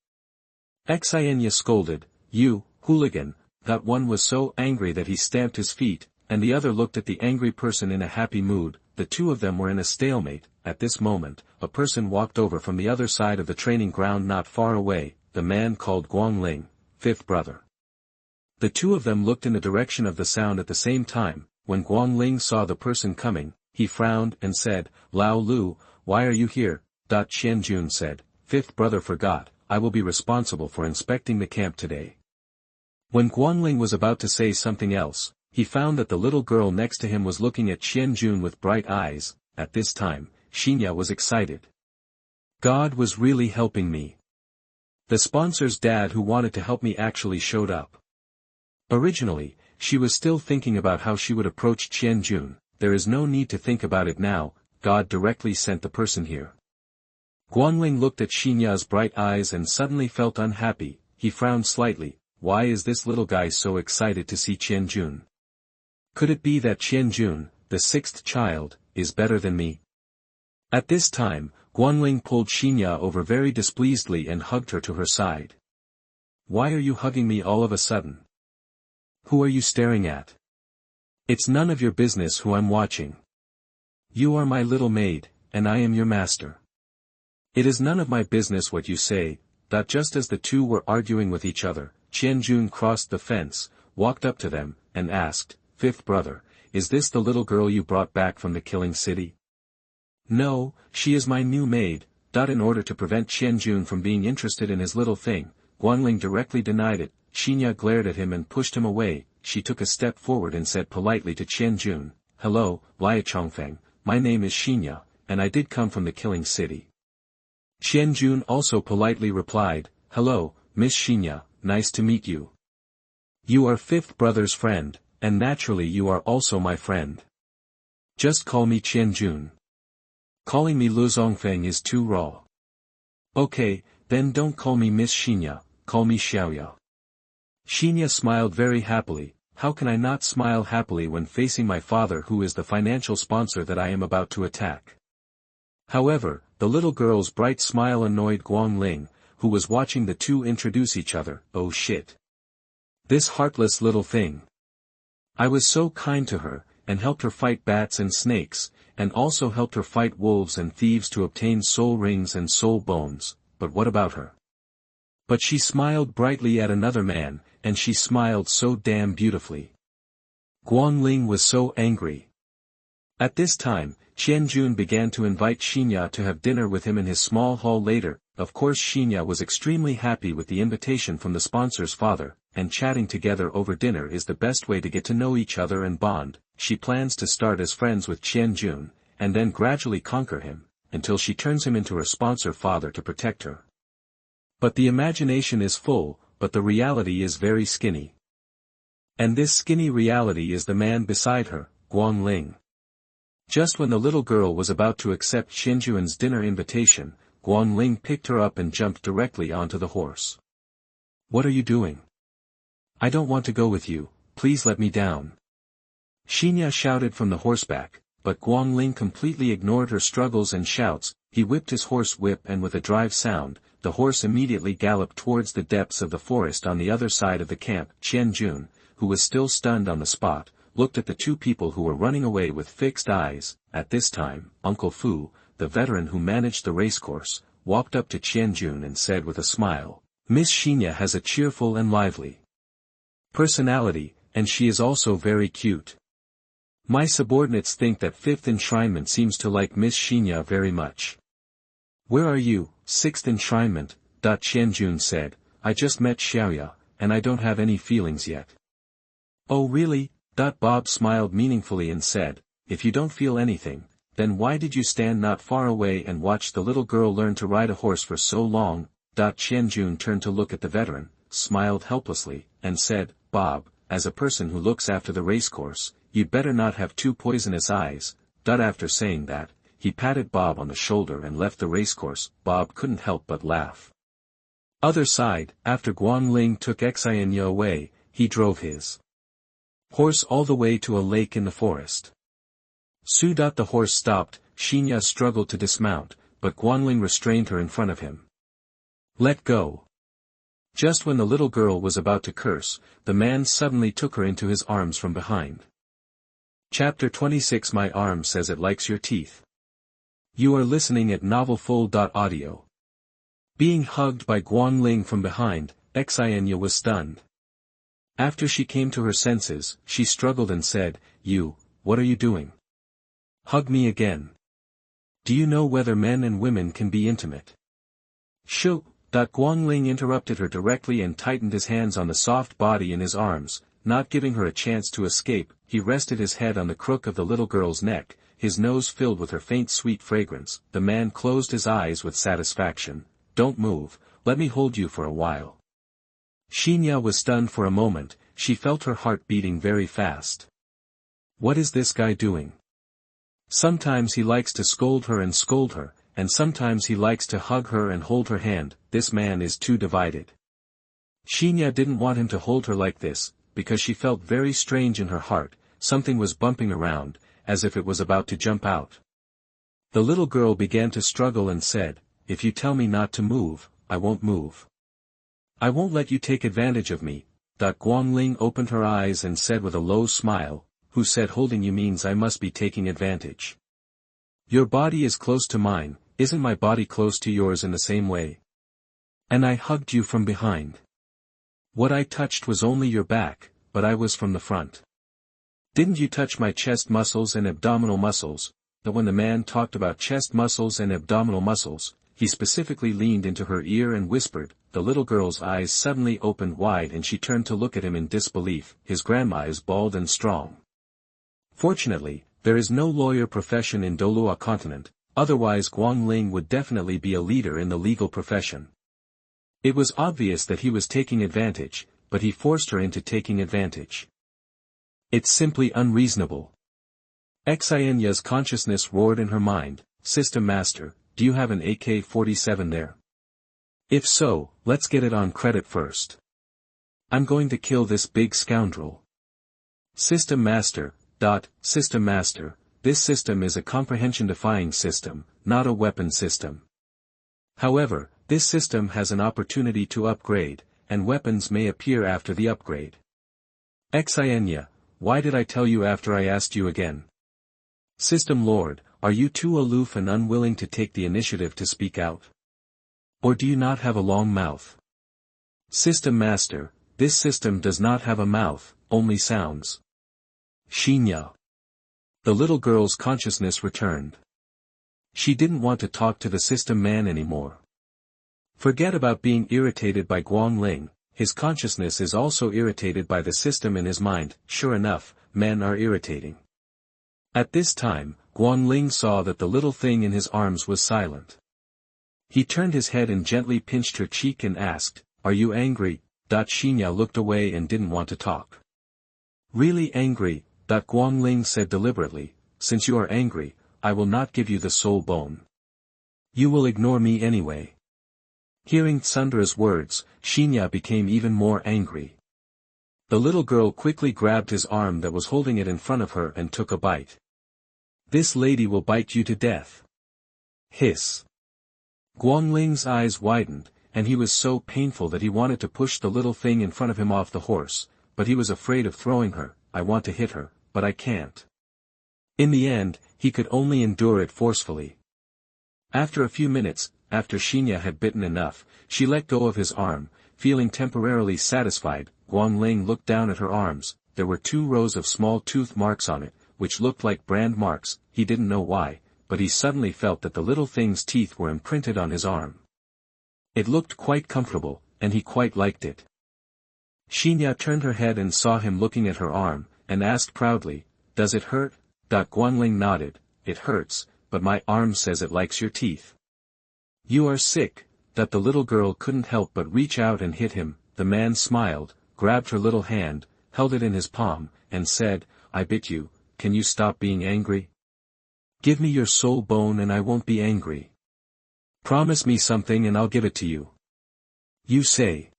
Xin Ya scolded, "You, hooligan." That one was so angry that he stamped his feet, and the other looked at the angry person in a happy mood. The two of them were in a stalemate. At this moment, a person walked over from the other side of the training ground not far away. The man called Guangling, fifth brother. The two of them looked in the direction of the sound at the same time. When Guangling saw the person coming, he frowned and said, "Lao Lu, why are you here?" Qianjun said, "Fifth brother forgot, I will be responsible for inspecting the camp today." When Guangling was about to say something else, he found that the little girl next to him was looking at Qianjun with bright eyes. At this time, Xin Ya was excited. God was really helping me. The sponsor's dad who wanted to help me actually showed up. Originally, she was still thinking about how she would approach Qianjun. There is no need to think about it now, God directly sent the person here. Guangling looked at Xin Ya's bright eyes and suddenly felt unhappy. He frowned slightly. Why is this little guy so excited to see Qianjun? Could it be that Qianjun, the sixth child, is better than me? At this time, Guangling pulled Xin Ya over very displeasedly and hugged her to her side. "Why are you hugging me all of a sudden? Who are you staring at? It's none of your business who I'm watching. You are my little maid, and I am your master." "It is none of my business what you say." Just as the two were arguing with each other, Qianjun crossed the fence, walked up to them, and asked, "Fifth brother, is this the little girl you brought back from the killing city?" "No, she is my new maid." In order to prevent Qianjun from being interested in his little thing, Guangling directly denied it. Xin Ya glared at him and pushed him away. She took a step forward and said politely to Qianjun, "Hello, Liachongfeng, my name is Xin Ya, and I did come from the killing city." Qianjun also politely replied, "Hello, Miss Xin Ya, nice to meet you. You are fifth brother's friend, and naturally you are also my friend. Just call me Qianjun. Calling me Lu Zongfeng is too raw." "Okay, then don't call me Miss Xin Ya, call me Xiaoya." Xin Ya smiled very happily. How can I not smile happily when facing my father who is the financial sponsor that I am about to attack? However, the little girl's bright smile annoyed Guangling, who was watching the two introduce each other. "Oh shit. This heartless little thing. I was so kind to her, and helped her fight bats and snakes, and also helped her fight wolves and thieves to obtain soul rings and soul bones, but what about her?" But she smiled brightly at another man, and she smiled so damn beautifully. Guangling was so angry. At this time, Qianjun began to invite Xin Ya to have dinner with him in his small hall later. Of course Xin Ya was extremely happy with the invitation from the sponsor's father, and chatting together over dinner is the best way to get to know each other and bond. She plans to start as friends with Qianjun, and then gradually conquer him, until she turns him into her sponsor father to protect her. But the imagination is full, but the reality is very skinny. And this skinny reality is the man beside her, Guangling. Just when the little girl was about to accept Qianjun's dinner invitation, Guanling picked her up and jumped directly onto the horse. "What are you doing? I don't want to go with you, please let me down." Xin Ya shouted from the horseback, but Guanling completely ignored her struggles and shouts. He whipped his horse whip and with a drive sound, the horse immediately galloped towards the depths of the forest on the other side of the camp. Qianjun, who was still stunned on the spot, looked at the two people who were running away with fixed eyes. At this time, Uncle Fu, the veteran who managed the racecourse, walked up to Qianjun and said with a smile, "Miss Xin Ya has a cheerful and lively personality, and she is also very cute. My subordinates think that Fifth Enshrinement seems to like Miss Xin Ya very much." "Where are you, Sixth Enshrinement?" Qianjun said. "I just met Xin Ya, and I don't have any feelings yet." "Oh really?" Bob smiled meaningfully and said, "If you don't feel anything, then why did you stand not far away and watch the little girl learn to ride a horse for so long?" Qianjun turned to look at the veteran, smiled helplessly, and said, "Bob, as a person who looks after the racecourse, you'd better not have two poisonous eyes." After saying that, he patted Bob on the shoulder and left the racecourse. Bob couldn't help but laugh. Other side, after Guanling took Xin Ya away, he drove his horse all the way to a lake in the forest. The horse stopped. Xin Ya struggled to dismount, but Guanling restrained her in front of him. "Let go." Just when the little girl was about to curse, the man suddenly took her into his arms from behind. Chapter 26. My arm says it likes your teeth. You are listening at novelfull.audio. Being hugged by Guanling from behind, Xin Ya was stunned. After she came to her senses, she struggled and said, What are you doing? Hug me again. Do you know whether men and women can be intimate?" "Shoo!" Guanling interrupted her directly and tightened his hands on the soft body in his arms. Not giving her a chance to escape, he rested his head on the crook of the little girl's neck, his nose filled with her faint sweet fragrance. The man closed his eyes with satisfaction. "Don't move, let me hold you for a while." Xin Ya was stunned for a moment. She felt her heart beating very fast. What is this guy doing? Sometimes he likes to scold her, and sometimes he likes to hug her and hold her hand. This man is too divided. Xin Ya didn't want him to hold her like this, because she felt very strange in her heart. Something was bumping around, as if it was about to jump out. The little girl began to struggle and said, "If you tell me not to move, I won't move. I won't let you take advantage of me." Guanling opened her eyes and said with a low smile, "Who said holding you means I must be taking advantage? Your body is close to mine, isn't my body close to yours in the same way? And I hugged you from behind. What I touched was only your back, but I was from the front. Didn't you touch my chest muscles and abdominal muscles?" When the man talked about chest muscles and abdominal muscles, he specifically leaned into her ear and whispered. The little girl's eyes suddenly opened wide and she turned to look at him in disbelief. His grandma is bald and strong. Fortunately, there is no lawyer profession in Douluo Continent, otherwise Guanling would definitely be a leader in the legal profession. It was obvious that he was taking advantage, but he forced her into taking advantage. It's simply unreasonable. Xin Ya's consciousness roared in her mind, "System Master, do you have an AK-47 there? If so, let's get it on credit first. I'm going to kill this big scoundrel." System Master, this system is a comprehension-defying system, not a weapon system. However, this system has an opportunity to upgrade, and weapons may appear after the upgrade. Xin Ya, why did I tell you after I asked you again? System Lord, are you too aloof and unwilling to take the initiative to speak out? Or do you not have a long mouth? System Master, this system does not have a mouth, only sounds. Xin Ya. The little girl's consciousness returned. She didn't want to talk to the system man anymore. Forget about being irritated by Guanling, his consciousness is also irritated by the system in his mind. Sure enough, men are irritating. At this time, Guanling saw that the little thing in his arms was silent. He turned his head and gently pinched her cheek and asked, "Are you angry?" Xin Ya looked away and didn't want to talk. "Really angry?" Guanling said deliberately, "Since you are angry, I will not give you the soul bone." You will ignore me anyway. Hearing Tsundra's words, Xin Ya became even more angry. The little girl quickly grabbed his arm that was holding it in front of her and took a bite. This lady will bite you to death. Hiss. Guangling's eyes widened, and he was so painful that he wanted to push the little thing in front of him off the horse, but he was afraid of throwing her. I want to hit her, but I can't. In the end, he could only endure it forcefully. After a few minutes, after Xin Ya had bitten enough, she let go of his arm, feeling temporarily satisfied. Guangling looked down at her arms. There were 2 rows of small tooth marks on it, which looked like brand marks. He didn't know why, but he suddenly felt that the little thing's teeth were imprinted on his arm. It looked quite comfortable, and he quite liked it. Xin Ya turned her head and saw him looking at her arm, and asked proudly, "Does it hurt?" Guangling nodded. "It hurts, but my arm says it likes your teeth." "You are sick." The little girl couldn't help but reach out and hit him. The man smiled, grabbed her little hand, held it in his palm, and said, "I bit you, can you stop being angry? Give me your soul bone and I won't be angry. Promise me something and I'll give it to you." "You say."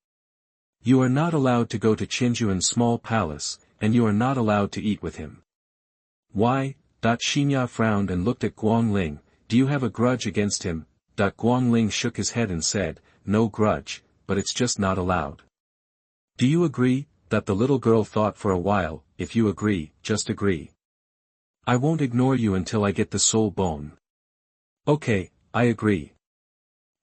"You are not allowed to go to Qianjun's small palace, and you are not allowed to eat with him." "Why?" Xin Ya frowned and looked at Guangling. "Do you have a grudge against him?" Guangling shook his head and said, "No grudge, but it's just not allowed." "Do you agree?" The little girl thought for a while. "If you agree, just agree. I won't ignore you until I get the soul bone." "Okay, I agree."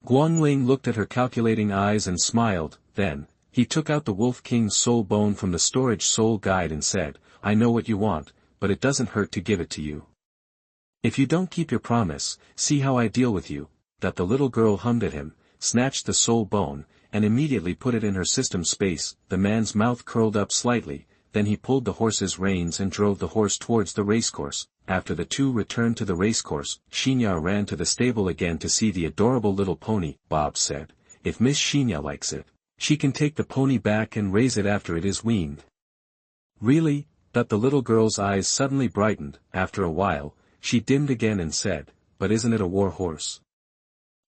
Guangling looked at her calculating eyes and smiled. Then, he took out the Wolf King's soul bone from the storage soul guide and said, "I know what you want, but it doesn't hurt to give it to you. If you don't keep your promise, see how I deal with you." The little girl hummed at him, snatched the soul bone, and immediately put it in her system space. The man's mouth curled up slightly, then he pulled the horse's reins and drove the horse towards the racecourse. After the 2 returned to the racecourse, Xin Ya ran to the stable again to see the adorable little pony. Bob said, "If Miss Xin Ya likes it, she can take the pony back and raise it after it is weaned." "Really?" The little girl's eyes suddenly brightened. After a while, she dimmed again and said, "But isn't it a war horse?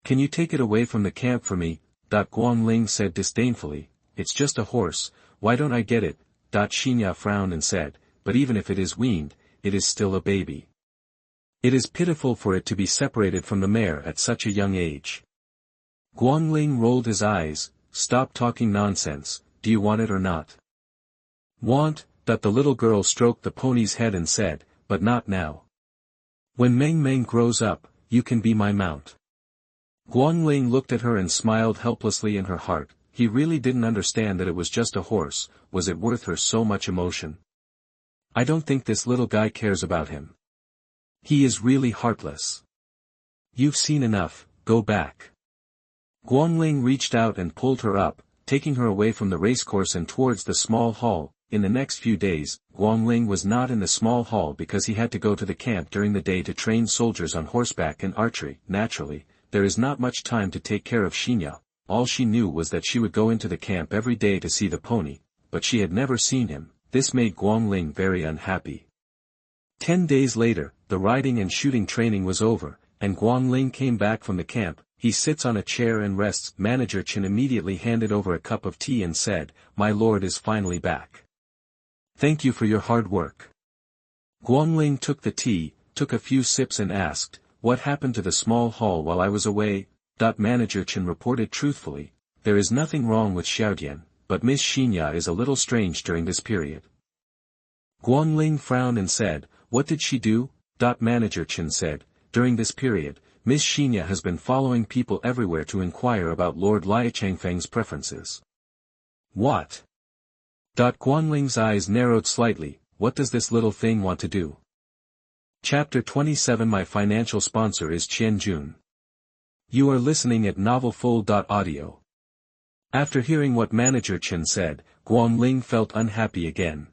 Can you take it away from the camp for me?" Guangling said disdainfully, "It's just a horse, why don't I get it?" Xin Ya frowned and said, "But even if it is weaned, it is still a baby. It is pitiful for it to be separated from the mare at such a young age." Guangling rolled his eyes. "Stop talking nonsense, do you want it or not?" "Want?" The little girl stroked the pony's head and said, "But not now. When Meng Meng grows up, you can be my mount." Guangling looked at her and smiled helplessly in her heart. He really didn't understand that it was just a horse. Was it worth her so much emotion? "I don't think this little guy cares about him. He is really heartless. You've seen enough, go back." Guangling reached out and pulled her up, taking her away from the racecourse and towards the small hall. In the next few days, Guangling was not in the small hall because he had to go to the camp during the day to train soldiers on horseback and archery. Naturally, there is not much time to take care of Xin Ya. All she knew was that she would go into the camp every day to see the pony, but she had never seen him. This made Guangling very unhappy. 10 days later, the riding and shooting training was over, and Guangling came back from the camp. He sits on a chair and rests. Manager Chen immediately handed over a cup of tea and said, "My lord is finally back. Thank you for your hard work." Guangling took the tea, took a few sips and asked, "What happened to the small hall while I was away?" Manager Chen reported truthfully, "There is nothing wrong with Xiaodian, but Miss Xin Ya is a little strange during this period." Guangling frowned and said, "What did she do?" Manager Chen said, "During this period, Miss Xin Ya has been following people everywhere to inquire about Lord Lia Changfeng's preferences." "What?" Guangling's eyes narrowed slightly. "What does this little thing want to do?" Chapter 27. My financial sponsor is Qianjun. You are listening at novelfull.audio. After hearing what Manager Chen said, Guangling felt unhappy again.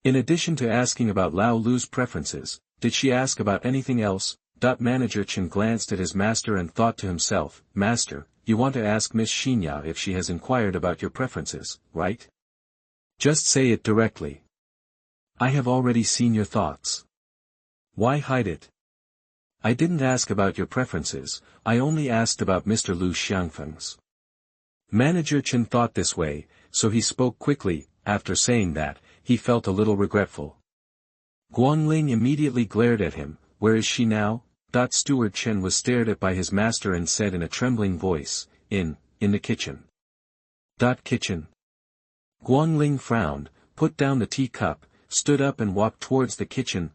In addition to asking about Lao Lu's preferences, did she ask about anything else? Manager Chen glanced at his master and thought to himself, "Master, you want to ask Miss Xin Ya if she has inquired about your preferences, right? Just say it directly. I have already seen your thoughts. Why hide it?" I didn't ask about your preferences, I only asked about Mr. Lu Xiangfeng's. Manager Chen thought this way, so he spoke quickly. After saying that, he felt a little regretful. Guangling immediately glared at him. Where is she now? Steward Chen was stared at by his master and said in a trembling voice, in the kitchen. Kitchen. Guangling frowned, put down the teacup, stood up and walked towards the kitchen,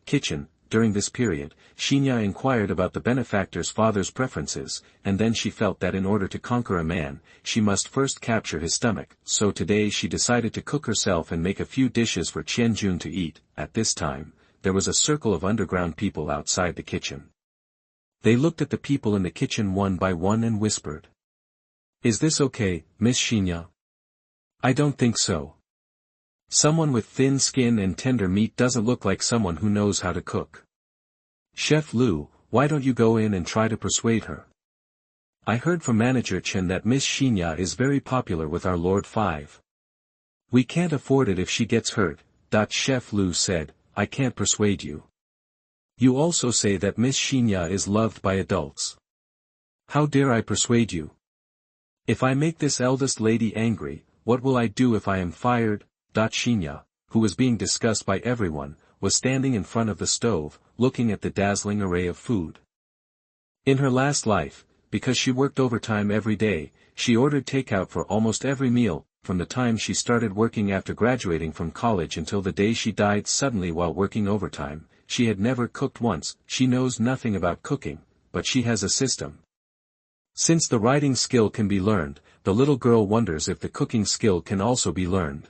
kitchen. During this period, Xin Ya inquired about the benefactor's father's preferences, and then she felt that in order to conquer a man, she must first capture his stomach, so today she decided to cook herself and make a few dishes for Qianjun to eat. At this time, there was a circle of underground people outside the kitchen. They looked at the people in the kitchen one by one and whispered. Is this okay, Miss Xin Ya? I don't think so. Someone with thin skin and tender meat doesn't look like someone who knows how to cook. Chef Lu, why don't you go in and try to persuade her? I heard from Manager Chen that Miss Xin Ya is very popular with our Lord Five. We can't afford it if she gets hurt. Chef Lu said, I can't persuade you. You also say that Miss Xin Ya is loved by adults. How dare I persuade you? If I make this eldest lady angry, what will I do if I am fired? Xin Ya, who was being discussed by everyone, was standing in front of the stove, looking at the dazzling array of food. In her last life, because she worked overtime every day, she ordered takeout for almost every meal. From the time she started working after graduating from college until the day she died suddenly while working overtime, she had never cooked once. She knows nothing about cooking, but she has a system. Since the writing skill can be learned, the little girl wonders if the cooking skill can also be learned.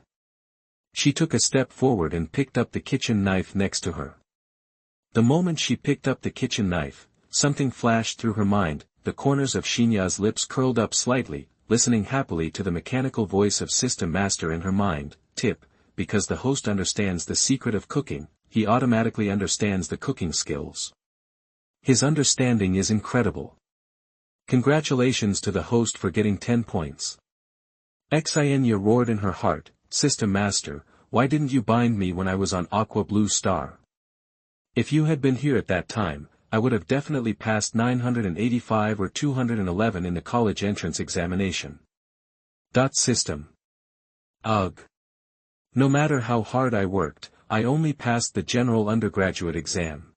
She took a step forward and picked up the kitchen knife next to her. The moment she picked up the kitchen knife, something flashed through her mind. The corners of Xin Ya's lips curled up slightly, listening happily to the mechanical voice of System Master in her mind. Tip, because the host understands the secret of cooking, he automatically understands the cooking skills. His understanding is incredible. Congratulations to the host for getting 10 points. Xin Ya roared in her heart, System Master, why didn't you bind me when I was on Aqua Blue Star? If you had been here at that time, I would have definitely passed 985 or 211 in the college entrance examination. System. Ugh. No matter how hard I worked, I only passed the general undergraduate exam.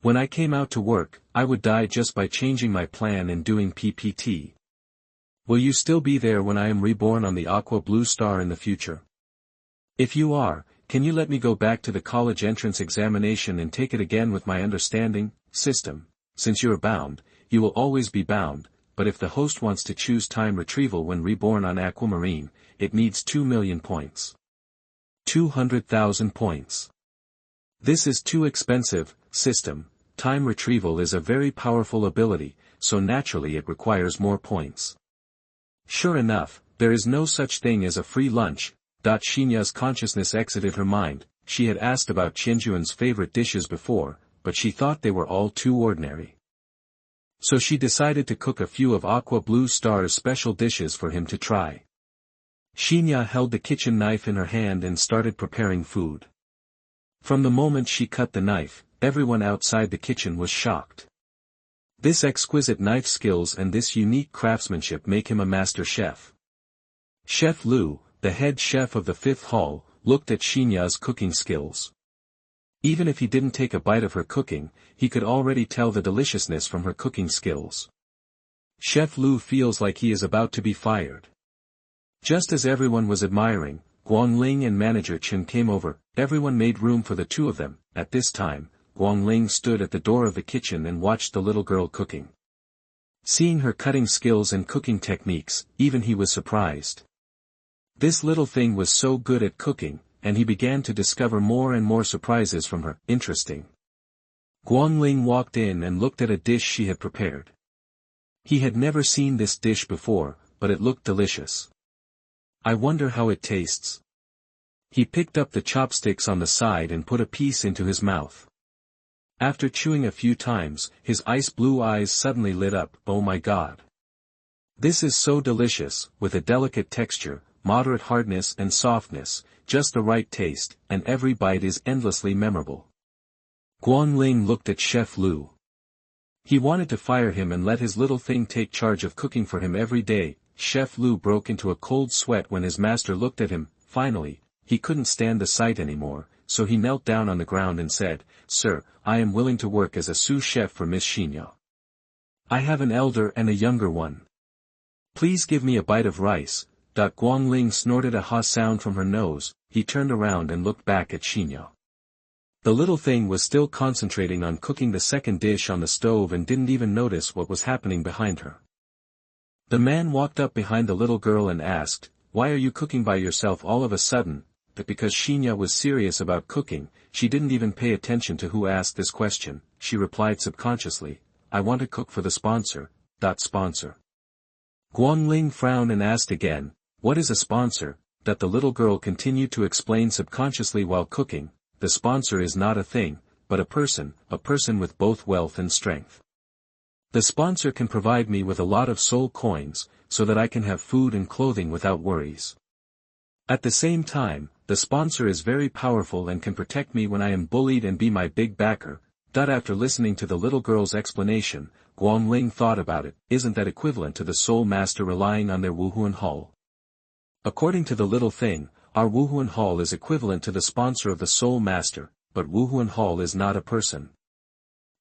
When I came out to work, I would die just by changing my plan and doing PPT. Will you still be there when I am reborn on the Aqua Blue Star in the future? If you are, can you let me go back to the college entrance examination and take it again with my understanding? System, since you are bound, you will always be bound, but if the host wants to choose time retrieval when reborn on Aquamarine, it needs 2 million points. 200,000 points. This is too expensive. System, time retrieval is a very powerful ability, so naturally it requires more points. Sure enough, there is no such thing as a free lunch. Xin Ya's consciousness exited her mind. She had asked about Qianjun's favorite dishes before, but she thought they were all too ordinary. So she decided to cook a few of Aqua Blue Star's special dishes for him to try. Xin Ya held the kitchen knife in her hand and started preparing food. From the moment she cut the knife, everyone outside the kitchen was shocked. This exquisite knife skills and this unique craftsmanship make him a master chef. Chef Lu, the head chef of the 5th hall, looked at Xin Ya's cooking skills. Even if he didn't take a bite of her cooking, he could already tell the deliciousness from her cooking skills. Chef Lu feels like he is about to be fired. Just as everyone was admiring, Guangling and Manager Chen came over. Everyone made room for the two of them. At this time, Guangling stood at the door of the kitchen and watched the little girl cooking. Seeing her cutting skills and cooking techniques, even he was surprised. This little thing was so good at cooking, and he began to discover more and more surprises from her. Interesting. Guangling walked in and looked at a dish she had prepared. He had never seen this dish before, but it looked delicious. I wonder how it tastes. He picked up the chopsticks on the side and put a piece into his mouth. After chewing a few times, his ice blue eyes suddenly lit up. Oh my God! This is so delicious, with a delicate texture, moderate hardness and softness, just the right taste, and every bite is endlessly memorable. Guangling looked at Chef Lu. He wanted to fire him and let his little thing take charge of cooking for him every day. Chef Lu broke into a cold sweat when his master looked at him. Finally, he couldn't stand the sight anymore, so he knelt down on the ground and said, "Sir, I am willing to work as a sous chef for Miss Xin Ya. I have an elder and a younger one. Please give me a bite of rice." Guangling snorted a ha sound from her nose. He turned around and looked back at Xin Ya. The little thing was still concentrating on cooking the second dish on the stove and didn't even notice what was happening behind her. The man walked up behind the little girl and asked, "Why are you cooking by yourself all of a sudden?" But because Xin Ya was serious about cooking, she didn't even pay attention to who asked this question. She replied subconsciously, "I want to cook for the sponsor." Sponsor. Guangling frowned and asked again, "What is a sponsor?" The little girl continued to explain subconsciously while cooking, "The sponsor is not a thing, but a person with both wealth and strength. The sponsor can provide me with a lot of soul coins, so that I can have food and clothing without worries. At the same time, the sponsor is very powerful and can protect me when I am bullied and be my big backer." After listening to the little girl's explanation, Guangling thought about it. Isn't that equivalent to the soul master relying on their Wuhuan Hall? According to the little thing, our Wuhuan Hall is equivalent to the sponsor of the soul master, but Wuhuan Hall is not a person.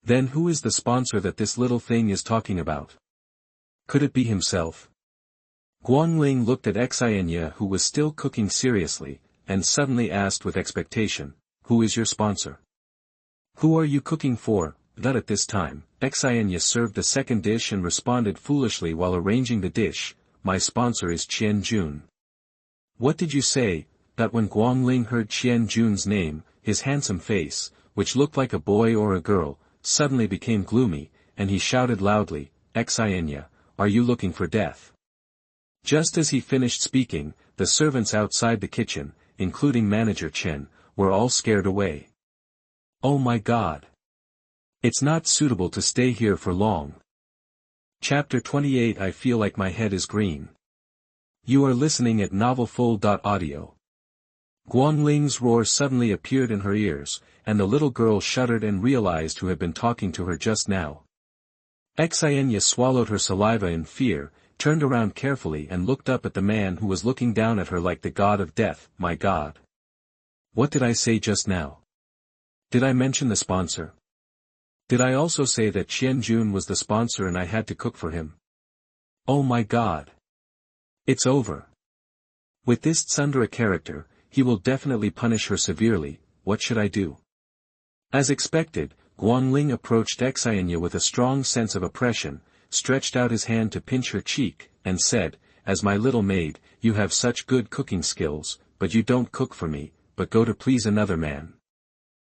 Then who is the sponsor that this little thing is talking about? Could it be himself? Guangling looked at Xin Ya, who was still cooking seriously, and suddenly asked with expectation, "Who is your sponsor? Who are you cooking for?" At this time, Xin Ya served the second dish and responded foolishly while arranging the dish, "My sponsor is Qianjun." "What did you say?" When Guangling heard Qianjun's name, his handsome face, which looked like a boy or a girl, suddenly became gloomy, and he shouted loudly, "Xin Ya, are you looking for death?" Just as he finished speaking, the servants outside the kitchen, including Manager Chen, were all scared away. "Oh my God! It's not suitable to stay here for long." Chapter 28. I feel like my head is green. You are listening at novelfull.audio. Guangling's roar suddenly appeared in her ears, and the little girl shuddered and realized who had been talking to her just now. Xin Ya swallowed her saliva in fear, turned around carefully and looked up at the man who was looking down at her like the god of death. "My God! What did I say just now? Did I mention the sponsor? Did I also say that Qianjun was the sponsor and I had to cook for him? Oh my God! It's over. With this tsundere character, he will definitely punish her severely. What should I do?" As expected, Guangling approached Xin Ya with a strong sense of oppression, stretched out his hand to pinch her cheek, and said, "As my little maid, you have such good cooking skills, but you don't cook for me, but go to please another man.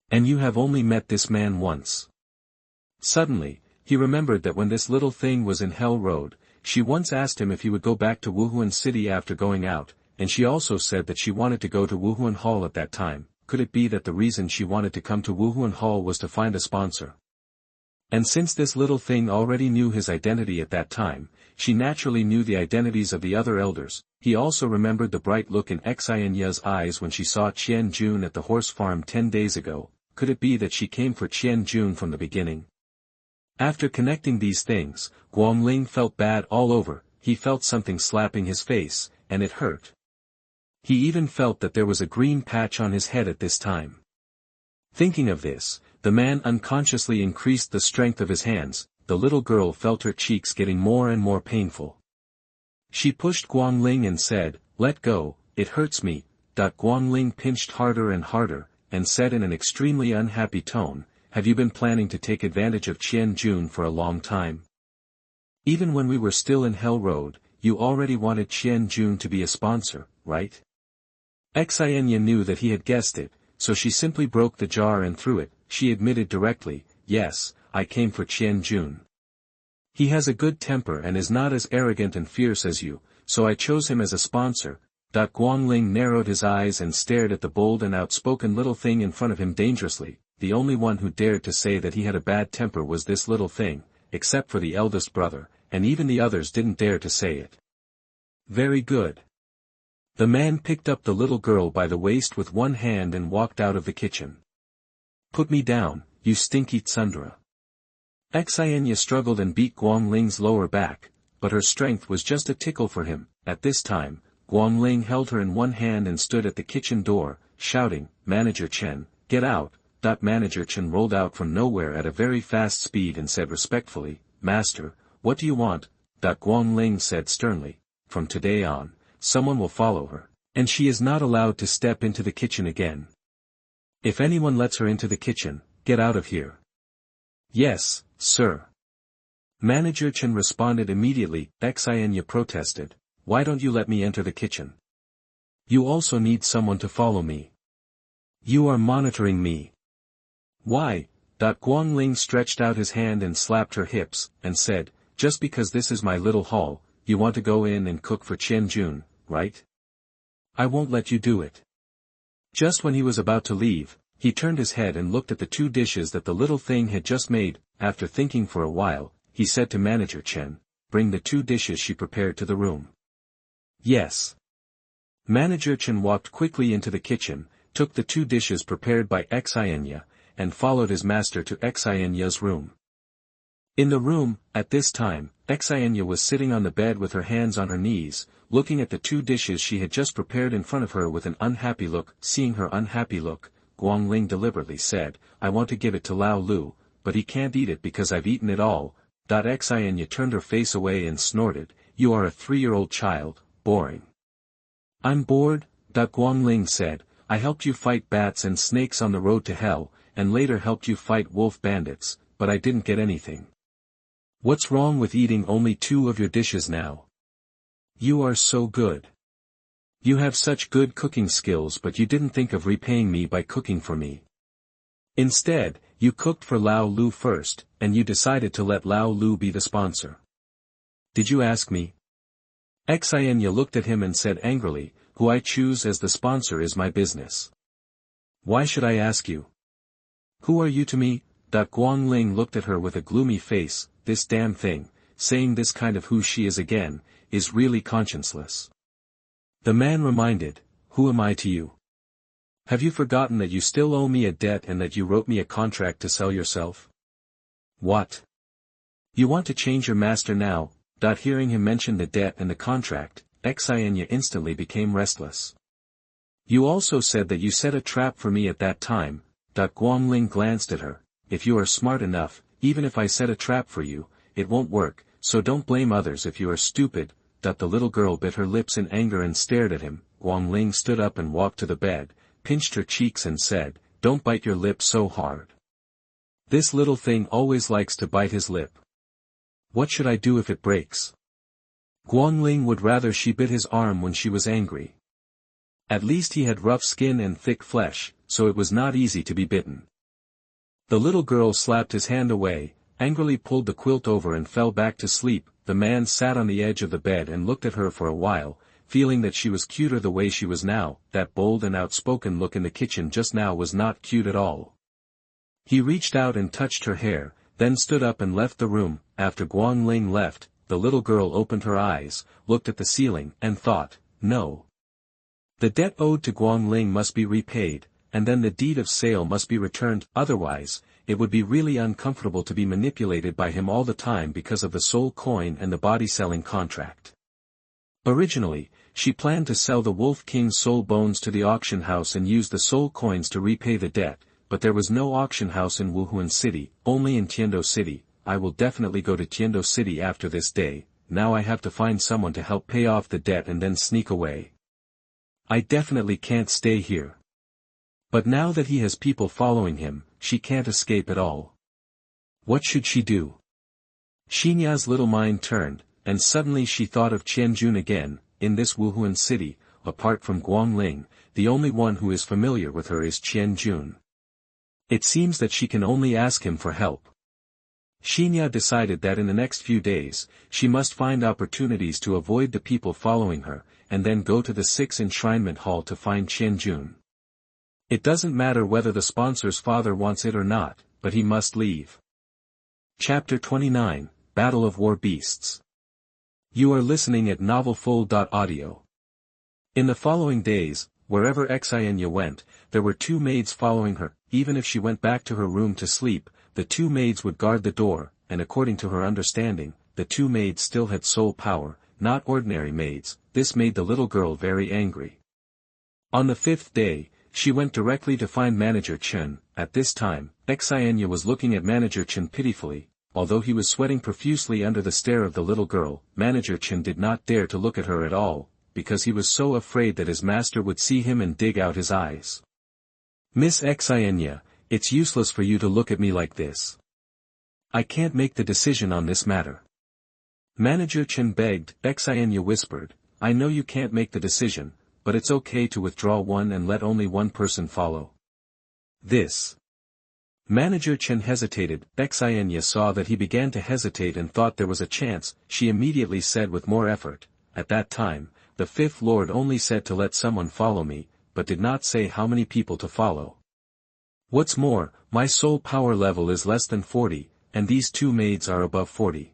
And you have only met this man once." Suddenly, he remembered that when this little thing was in Hell Road, she once asked him if he would go back to Wuhuan City after going out, and she also said that she wanted to go to Wuhuan Hall at that time. Could it be that the reason she wanted to come to Wuhuan Hall was to find a sponsor? And since this little thing already knew his identity at that time, she naturally knew the identities of the other elders. He also remembered the bright look in Xin Ya's eyes when she saw Qianjun at the horse farm 10 days ago. Could it be that she came for Qianjun from the beginning? After connecting these things, Guangling felt bad all over. He felt something slapping his face, and it hurt. He even felt that there was a green patch on his head at this time. Thinking of this, the man unconsciously increased the strength of his hands. The little girl felt her cheeks getting more and more painful. She pushed Guangling and said, "Let go, it hurts me." Guangling pinched harder and harder, and said in an extremely unhappy tone, "Have you been planning to take advantage of Qianjun for a long time? Even when we were still in Hell Road, you already wanted Qianjun to be a sponsor, right?" Xin Ya knew that he had guessed it, so she simply broke the jar and threw it. She admitted directly, "Yes, I came for Qianjun. He has a good temper and is not as arrogant and fierce as you, so I chose him as a sponsor." Guangling narrowed his eyes and stared at the bold and outspoken little thing in front of him dangerously. The only one who dared to say that he had a bad temper was this little thing, except for the eldest brother, and even the others didn't dare to say it. "Very good." The man picked up the little girl by the waist with one hand and walked out of the kitchen. "Put me down, you stinky tsundere. Xin Ya struggled and beat Guangling's lower back, but her strength was just a tickle for him. At this time, Guangling held her in one hand and stood at the kitchen door, shouting, "Manager Chen, get out." Manager Chen rolled out from nowhere at a very fast speed and said respectfully, "Master, what do you want?" Guangling said sternly, "From today on, someone will follow her, and she is not allowed to step into the kitchen again. If anyone lets her into the kitchen, get out of here." "Yes, sir." Manager Chen responded immediately. Xin Ya protested, "Why don't you let me enter the kitchen? You also need someone to follow me. You are monitoring me." "Why?" Guangling stretched out his hand and slapped her hips, and said, "Just because this is my little hall, you want to go in and cook for Qianjun, right? I won't let you do it." Just when he was about to leave, he turned his head and looked at the two dishes that the little thing had just made. After thinking for a while, he said to Manager Chen, "Bring the two dishes she prepared to the room." "Yes." Manager Chen walked quickly into the kitchen, took the two dishes prepared by Xin Ya, and followed his master to Xin Ya's room. In the room, at this time, Xin Ya was sitting on the bed with her hands on her knees, looking at the two dishes she had just prepared in front of her with an unhappy look. Seeing her unhappy look, Guangling deliberately said, "I want to give it to Lao Lu, but he can't eat it because I've eaten it all." Xin Ya turned her face away and snorted, "You are a 3-year-old child, boring." "I'm bored," Guangling said. "I helped you fight bats and snakes on the road to hell, and later helped you fight wolf bandits, but I didn't get anything. What's wrong with eating only 2 of your dishes now? You are so good. You have such good cooking skills, but you didn't think of repaying me by cooking for me. Instead, you cooked for Lao Lu first, and you decided to let Lao Lu be the sponsor. Did you ask me?" Xin Ya looked at him and said angrily, "Who I choose as the sponsor is my business. Why should I ask you? Who are you to me?" Guangling looked at her with a gloomy face. "This damn thing, saying this kind of who she is again, is really conscienceless." The man reminded, "Who am I to you? Have you forgotten that you still owe me a debt and that you wrote me a contract to sell yourself? What? You want to change your master now?" Hearing him mention the debt and the contract, Xin Ya instantly became restless. "You also said that you set a trap for me at that time." Guangling glanced at her. "If you are smart enough, even if I set a trap for you, it won't work, so don't blame others if you are stupid." The little girl bit her lips in anger and stared at him. Guangling stood up and walked to the bed, pinched her cheeks and said, "Don't bite your lip so hard. This little thing always likes to bite his lip. What should I do if it breaks?" Guangling would rather she bit his arm when she was angry. At least he had rough skin and thick flesh, so it was not easy to be bitten. The little girl slapped his hand away, angrily pulled the quilt over and fell back to sleep. The man sat on the edge of the bed and looked at her for a while, feeling that she was cuter the way she was now. That bold and outspoken look in the kitchen just now was not cute at all. He reached out and touched her hair, then stood up and left the room. After Guangling left, the little girl opened her eyes, looked at the ceiling, and thought, "No. The debt owed to Guangling must be repaid, and then the deed of sale must be returned, otherwise, it would be really uncomfortable to be manipulated by him all the time because of the soul coin and the body-selling contract." Originally, she planned to sell the Wolf King's soul bones to the auction house and use the soul coins to repay the debt, but there was no auction house in Wuhuan City, only in Tiando City. "I will definitely go to Tiando City after this day. Now I have to find someone to help pay off the debt and then sneak away. I definitely can't stay here." But now that he has people following him, she can't escape at all. What should she do? Xin Ya's little mind turned, and suddenly she thought of Qianjun again. In this Wuhuan City, apart from Guangling, the only one who is familiar with her is Qianjun. It seems that she can only ask him for help. Xin Ya decided that in the next few days, she must find opportunities to avoid the people following her, and then go to the 6th enshrinement hall to find Qianjun. It doesn't matter whether the sponsor's father wants it or not, but he must leave. Chapter 29, Battle of War Beasts. You are listening at novelfull.audio. In the following days, wherever Xin Ya went, there were 2 maids following her. even if she went back to her room to sleep, the two maids would guard the door, and according to her understanding, the two maids still had soul power, not ordinary maids. This made the little girl very angry. On the fifth day, she went directly to find Manager Chen. At this time, Xin Ya was looking at Manager Chen pitifully. Although he was sweating profusely under the stare of the little girl, Manager Chen did not dare to look at her at all, because he was so afraid that his master would see him and dig out his eyes. "Miss Xin Ya, it's useless for you to look at me like this. I can't make the decision on this matter." Manager Chen begged. Xin Ya whispered, "I know you can't make the decision, but it's okay to withdraw one and let only one person follow." This. Manager Chen hesitated. Xin Ya saw that he began to hesitate and thought there was a chance. She immediately said with more effort, "At that time, the fifth lord only said to let someone follow me, but did not say how many people to follow. What's more, my soul power level is less than 40, and these two maids are above 40.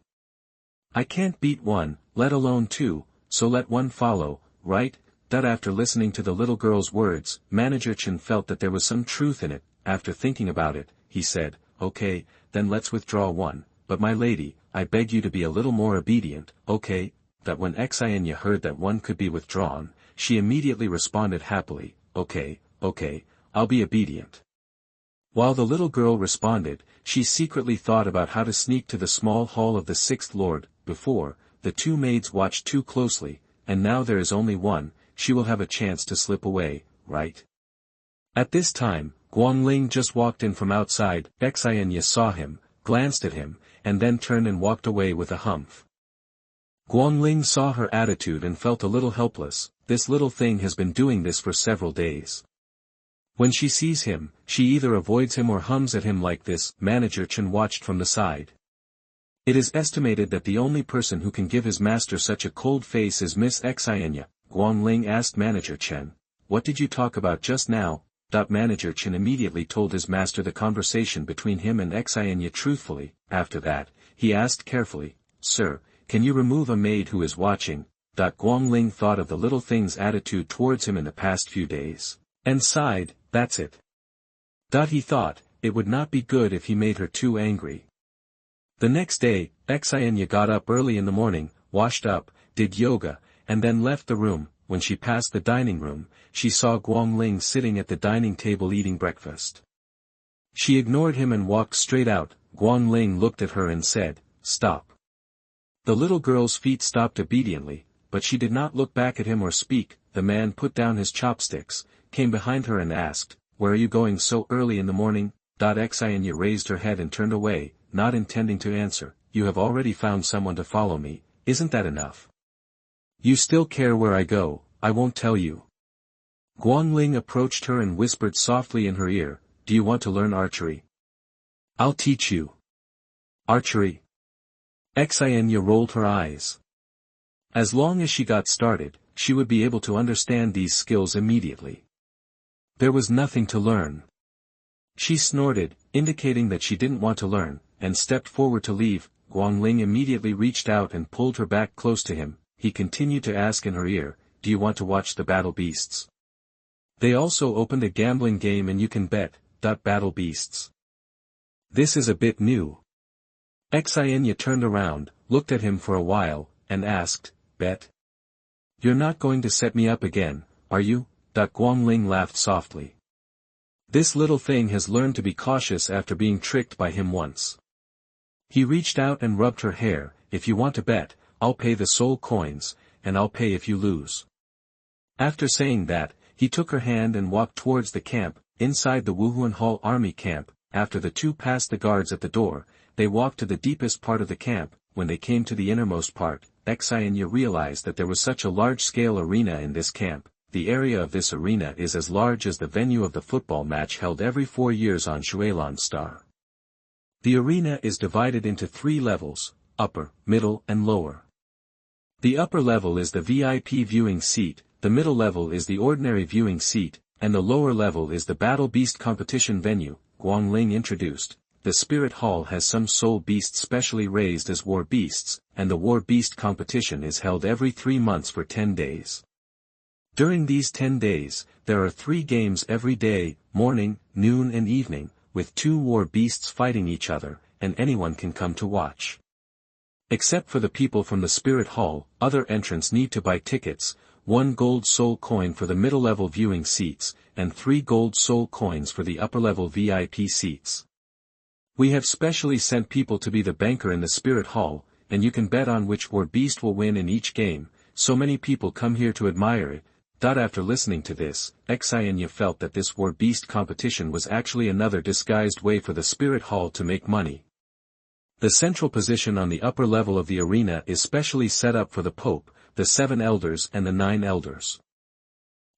I can't beat one, let alone two, so let one follow, right?" After listening to the little girl's words, Manager Chen felt that there was some truth in it. After thinking about it, he said, "Okay, then let's withdraw one, but my lady, I beg you to be a little more obedient, okay?" When Xin Ya heard that one could be withdrawn, she immediately responded happily, "Okay, I'll be obedient." While the little girl responded, she secretly thought about how to sneak to the small hall of the sixth lord. Before, the two maids watched too closely, and now there is only one. She will have a chance to slip away, right? At this time, Guangling just walked in from outside. Xin Ya saw him, glanced at him, and then turned and walked away with a humph. Guangling saw her attitude and felt a little helpless. This little thing has been doing this for several days. When she sees him, she either avoids him or hums at him like this. Manager Chen watched from the side. It is estimated that the only person who can give his master such a cold face is Miss Xin Ya. Guangling asked Manager Chen, "What did you talk about just now?" Manager Chen immediately told his master the conversation between him and Xin Ya truthfully. After that, he asked carefully, "Sir, can you remove a maid who is watching?" Guangling thought of the little thing's attitude towards him in the past few days, and sighed, "That's it." He thought, it would not be good if he made her too angry. The next day, Xin Ya got up early in the morning, washed up, did yoga, and then left the room. When she passed the dining room, she saw Guangling sitting at the dining table eating breakfast. She ignored him and walked straight out. Guangling looked at her and said, "Stop." The little girl's feet stopped obediently, but she did not look back at him or speak. The man put down his chopsticks, came behind her and asked, "Where are you going so early in the morning?" Xin Ya raised her head and turned away, not intending to answer. "You have already found someone to follow me, isn't that enough? You still care where I go? I won't tell you." Guangling approached her and whispered softly in her ear, "Do you want to learn archery? I'll teach you." "Archery?" Xin Ya rolled her eyes. As long as she got started, she would be able to understand these skills immediately. There was nothing to learn. She snorted, indicating that she didn't want to learn, and stepped forward to leave. Guangling immediately reached out and pulled her back close to him. He continued to ask in her ear, "Do you want to watch the battle beasts? They also opened a gambling game and you can bet. Battle beasts. This is a bit new." Xin Ya turned around, looked at him for a while, and asked, "Bet? You're not going to set me up again, are you?" Guangling laughed softly. This little thing has learned to be cautious after being tricked by him once. He reached out and rubbed her hair. "If you want to bet, I'll pay the soul coins, and I'll pay if you lose." After saying that, he took her hand and walked towards the camp. Inside the Wuhuan Hall army camp, after the two passed the guards at the door, they walked to the deepest part of the camp. When they came to the innermost part, Xin Ya realized that there was such a large-scale arena in this camp. The area of this arena is as large as the venue of the football match held every 4 years on Shuilan Star. The arena is divided into 3 levels, upper, middle and lower. The upper level is the VIP viewing seat, the middle level is the ordinary viewing seat, and the lower level is the Battle Beast competition venue. Guangling introduced. The Spirit Hall has some soul beasts specially raised as war beasts, and the war beast competition is held every 3 months for 10 days. During these 10 days, there are 3 games every day, morning, noon and evening, with 2 war beasts fighting each other, and anyone can come to watch. Except for the people from the Spirit Hall, other entrants need to buy tickets, 1 gold soul coin for the middle-level viewing seats, and 3 gold soul coins for the upper-level VIP seats. We have specially sent people to be the banker in the Spirit Hall, and you can bet on which war beast will win in each game, so many people come here to admire it. After listening to this, Xin Ya felt that this war beast competition was actually another disguised way for the Spirit Hall to make money. The central position on the upper level of the arena is specially set up for the Pope, the 7 elders and the 9 elders.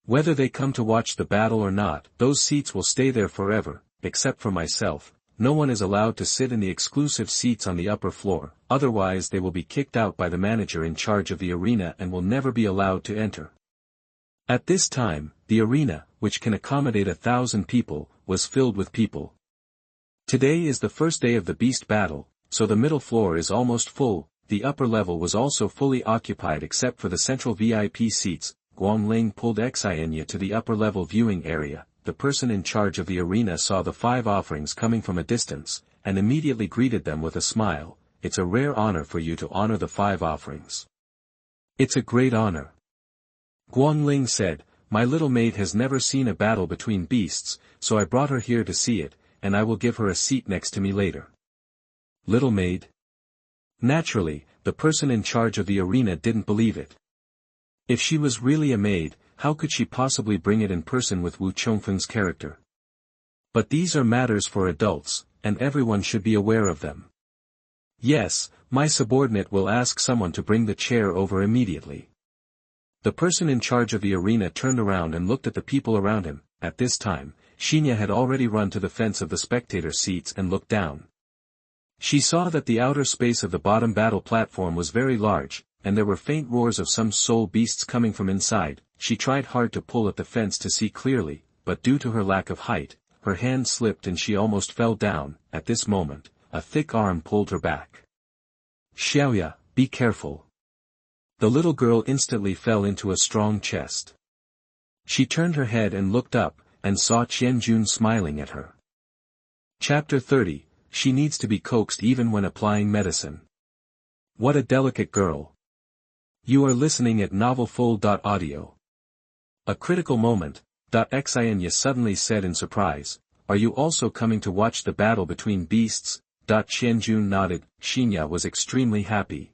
Whether they come to watch the battle or not, those seats will stay there forever, except for myself. No one is allowed to sit in the exclusive seats on the upper floor, otherwise they will be kicked out by the manager in charge of the arena and will never be allowed to enter. At this time, the arena, which can accommodate 1,000 people, was filled with people. Today is the first day of the beast battle, so the middle floor is almost full. The upper level was also fully occupied except for the central VIP seats. Guangling pulled Xin Ya to the upper level viewing area. The person in charge of the arena saw the 5 offerings coming from a distance, and immediately greeted them with a smile. It's a rare honor for you to honor the 5 offerings. It's a great honor. Guangling said, my little maid has never seen a battle between beasts, so I brought her here to see it, and I will give her a seat next to me later. Little maid? Naturally, the person in charge of the arena didn't believe it. If she was really a maid, how could she possibly bring it in person with Wu Chongfeng's character? But these are matters for adults, and everyone should be aware of them. Yes, my subordinate will ask someone to bring the chair over immediately. The person in charge of the arena turned around and looked at the people around him. At this time, Xin Ya had already run to the fence of the spectator seats and looked down. She saw that the outer space of the bottom battle platform was very large, and there were faint roars of some soul beasts coming from inside. She tried hard to pull at the fence to see clearly, but due to her lack of height, her hand slipped and she almost fell down. At this moment, a thick arm pulled her back. Xiaoya, be careful. The little girl instantly fell into a strong chest. She turned her head and looked up, and saw Qianjun smiling at her. Chapter 30, She needs to be coaxed even when applying medicine. What a delicate girl. You are listening at novelfull.audio. A critical moment. Xin Ya suddenly said in surprise, are you also coming to watch the battle between beasts? Qianjun nodded. Xin Ya was extremely happy.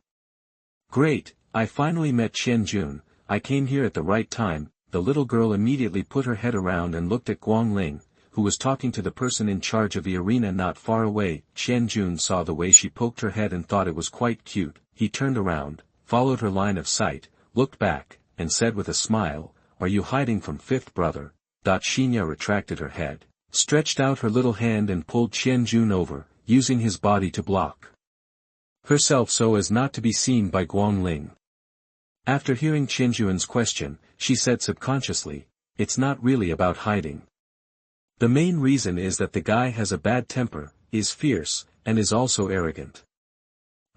Great, I finally met Qianjun, I came here at the right time. The little girl immediately put her head around and looked at Guangling, who was talking to the person in charge of the arena not far away. Qianjun saw the way she poked her head and thought it was quite cute. He turned around, followed her line of sight, looked back, and said with a smile, are you hiding from fifth brother? Xin Ya retracted her head, stretched out her little hand and pulled Qianjun over, using his body to block herself so as not to be seen by Guangling. After hearing Qianjun's question, she said subconsciously, it's not really about hiding. The main reason is that the guy has a bad temper, is fierce, and is also arrogant.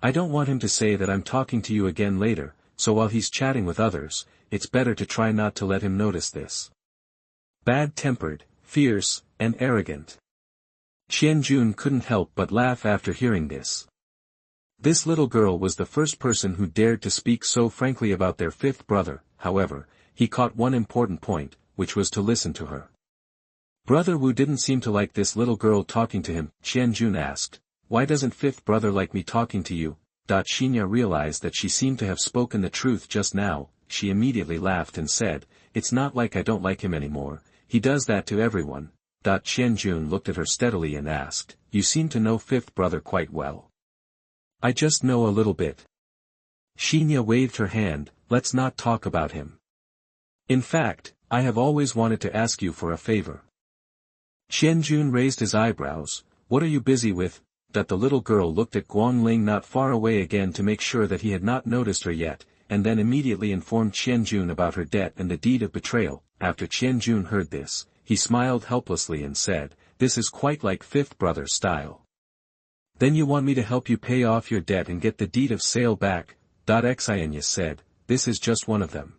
I don't want him to say that I'm talking to you again later, so while he's chatting with others, it's better to try not to let him notice this. Bad-tempered, fierce, and arrogant. Qianjun couldn't help but laugh after hearing this. This little girl was the first person who dared to speak so frankly about their fifth brother. However, he caught one important point, which was to listen to her. Brother Wu didn't seem to like this little girl talking to him. Qianjun asked, why doesn't fifth brother like me talking to you? Xin Ya realized that she seemed to have spoken the truth just now. She immediately laughed and said, it's not like I don't like him anymore, he does that to everyone. Qianjun looked at her steadily and asked, you seem to know fifth brother quite well. I just know a little bit. Xin Ya waved her hand, let's not talk about him. In fact, I have always wanted to ask you for a favor. Qianjun raised his eyebrows, what are you busy with? The little girl looked at Guangling not far away again to make sure that he had not noticed her yet, and then immediately informed Qianjun about her debt and the deed of betrayal. After Qianjun heard this, he smiled helplessly and said, this is quite like fifth brother style. Then you want me to help you pay off your debt and get the deed of sale back? Xin Ya said, this is just one of them.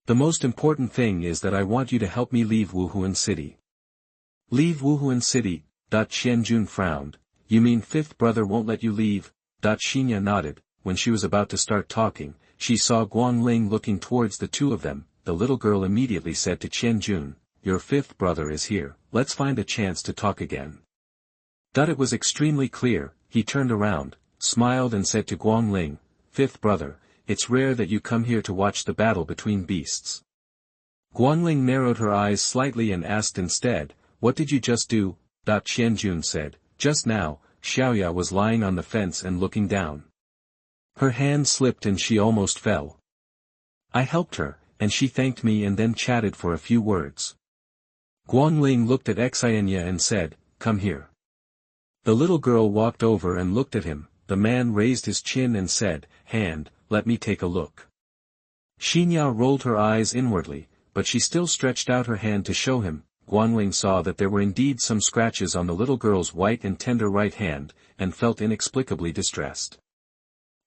The most important thing is that I want you to help me leave Wuhuan City. Leave Wuhuan City, Qianjun frowned. You mean fifth brother won't let you leave? Xin Ya nodded. When she was about to start talking, she saw Guangling looking towards the two of them. The little girl immediately said to Qianjun, your fifth brother is here, let's find a chance to talk again. It was extremely clear. He turned around, smiled and said to Guangling, fifth brother, it's rare that you come here to watch the battle between beasts. Guangling narrowed her eyes slightly and asked instead, what did you just do? Qianjun said, just now, Xiaoya was lying on the fence and looking down. Her hand slipped and she almost fell. I helped her, and she thanked me and then chatted for a few words. Guangling looked at Xin Ya and said, come here. The little girl walked over and looked at him. The man raised his chin and said, hand, let me take a look. Xin Ya rolled her eyes inwardly, but she still stretched out her hand to show him. Guangling saw that there were indeed some scratches on the little girl's white and tender right hand, and felt inexplicably distressed.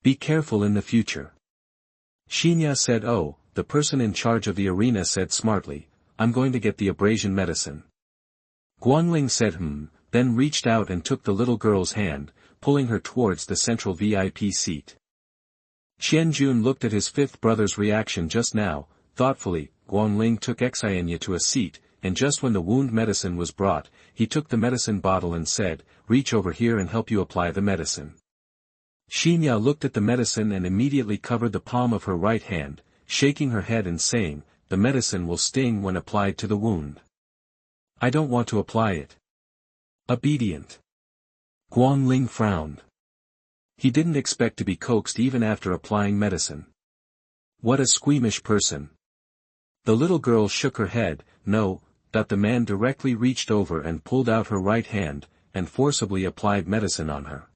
Be careful in the future. Xin Ya said. Oh, the person in charge of the arena said smartly, I'm going to get the abrasion medicine. Guangling said then reached out and took the little girl's hand, pulling her towards the central VIP seat. Qianjun looked at his fifth brother's reaction just now. Thoughtfully, Guangling took Xin Ya to a seat, and just when the wound medicine was brought, he took the medicine bottle and said, reach over here and help you apply the medicine. Xin Ya looked at the medicine and immediately covered the palm of her right hand, shaking her head and saying, the medicine will sting when applied to the wound. I don't want to apply it. Obedient. Guangling frowned. He didn't expect to be coaxed even after applying medicine. What a squeamish person. The little girl shook her head. No. The man directly reached over and pulled out her right hand, and forcibly applied medicine on her.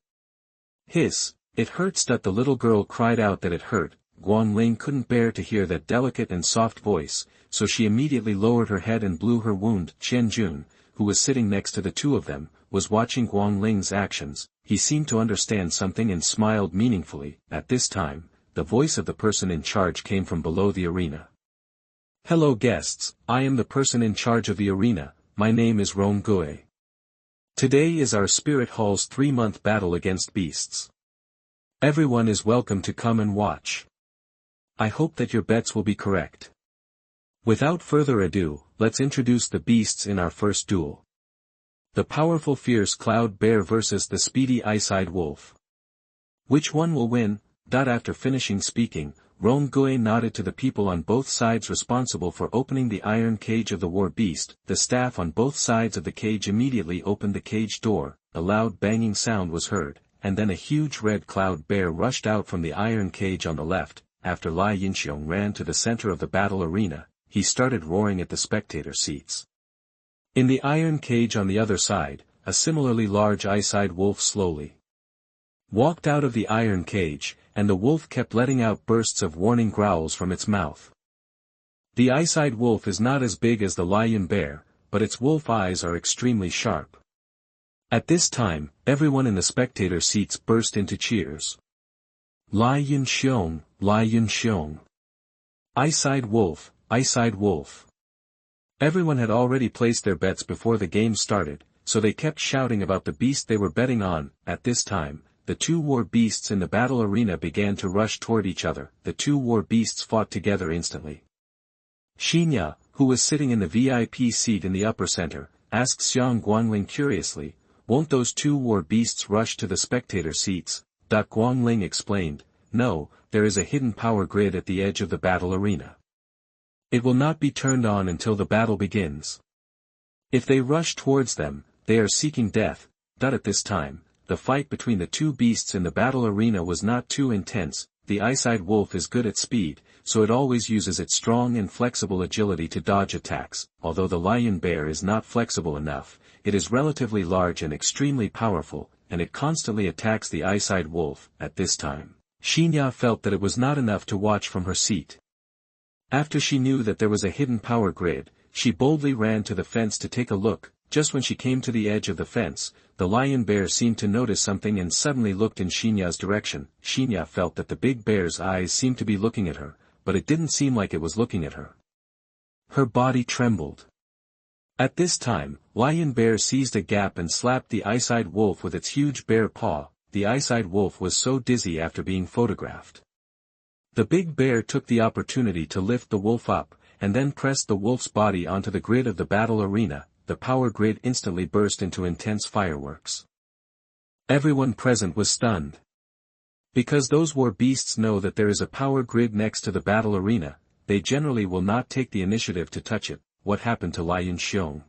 Hiss, it hurts. The little girl cried out that it hurt. Guangling couldn't bear to hear that delicate and soft voice, so she immediately lowered her head and blew her wound. Qianjun, who was sitting next to the two of them, was watching Guangling's actions. He seemed to understand something and smiled meaningfully. At this time, the voice of the person in charge came from below the arena. Hello guests, I am the person in charge of the arena, my name is Rongui. Today is our Spirit Hall's 3-month battle against beasts. Everyone is welcome to come and watch. I hope that your bets will be correct. Without further ado, let's introduce the beasts in our first duel. The powerful fierce cloud bear versus the speedy ice-eyed wolf. Which one will win? After finishing speaking, Rongui nodded to the people on both sides responsible for opening the iron cage of the war beast. The staff on both sides of the cage immediately opened the cage door. A loud banging sound was heard, and then a huge red cloud bear rushed out from the iron cage on the left. After Lai Yinxiong ran to the center of the battle arena, he started roaring at the spectator seats. In the iron cage on the other side, a similarly large ice-eyed wolf slowly walked out of the iron cage, and the wolf kept letting out bursts of warning growls from its mouth. The ice-eyed wolf is not as big as the lion bear, but its wolf eyes are extremely sharp. At this time, everyone in the spectator seats burst into cheers. Lai Yinxiong, Lai Yinxiong. Ice-eyed wolf, ice-eyed wolf. Everyone had already placed their bets before the game started, so they kept shouting about the beast they were betting on. At this time, the two war beasts in the battle arena began to rush toward each other. The two war beasts fought together instantly. Xin Ya, who was sitting in the VIP seat in the upper center, asked Xiang Guangling curiously, won't those two war beasts rush to the spectator seats? Guangling explained, no, there is a hidden power grid at the edge of the battle arena. It will not be turned on until the battle begins. If they rush towards them, they are seeking death. At this time, the fight between the two beasts in the battle arena was not too intense. The ice-eyed wolf is good at speed, so it always uses its strong and flexible agility to dodge attacks. Although the lion bear is not flexible enough, it is relatively large and extremely powerful, and it constantly attacks the ice-eyed wolf. At this time, Xin Ya felt that it was not enough to watch from her seat. After she knew that there was a hidden power grid, she boldly ran to the fence to take a look. Just when she came to the edge of the fence, the lion bear seemed to notice something and suddenly looked in Xin Ya's direction. Xin Ya felt that the big bear's eyes seemed to be looking at her, but it didn't seem like it was looking at her. Her body trembled. At this time, Lion Bear seized a gap and slapped the ice-eyed wolf with its huge bare paw. The ice-eyed wolf was so dizzy after being photographed. The big bear took the opportunity to lift the wolf up, and then pressed the wolf's body onto the grid of the battle arena. The power grid instantly burst into intense fireworks. Everyone present was stunned. Because those war beasts know that there is a power grid next to the battle arena, they generally will not take the initiative to touch it. What happened to Lion Xiong?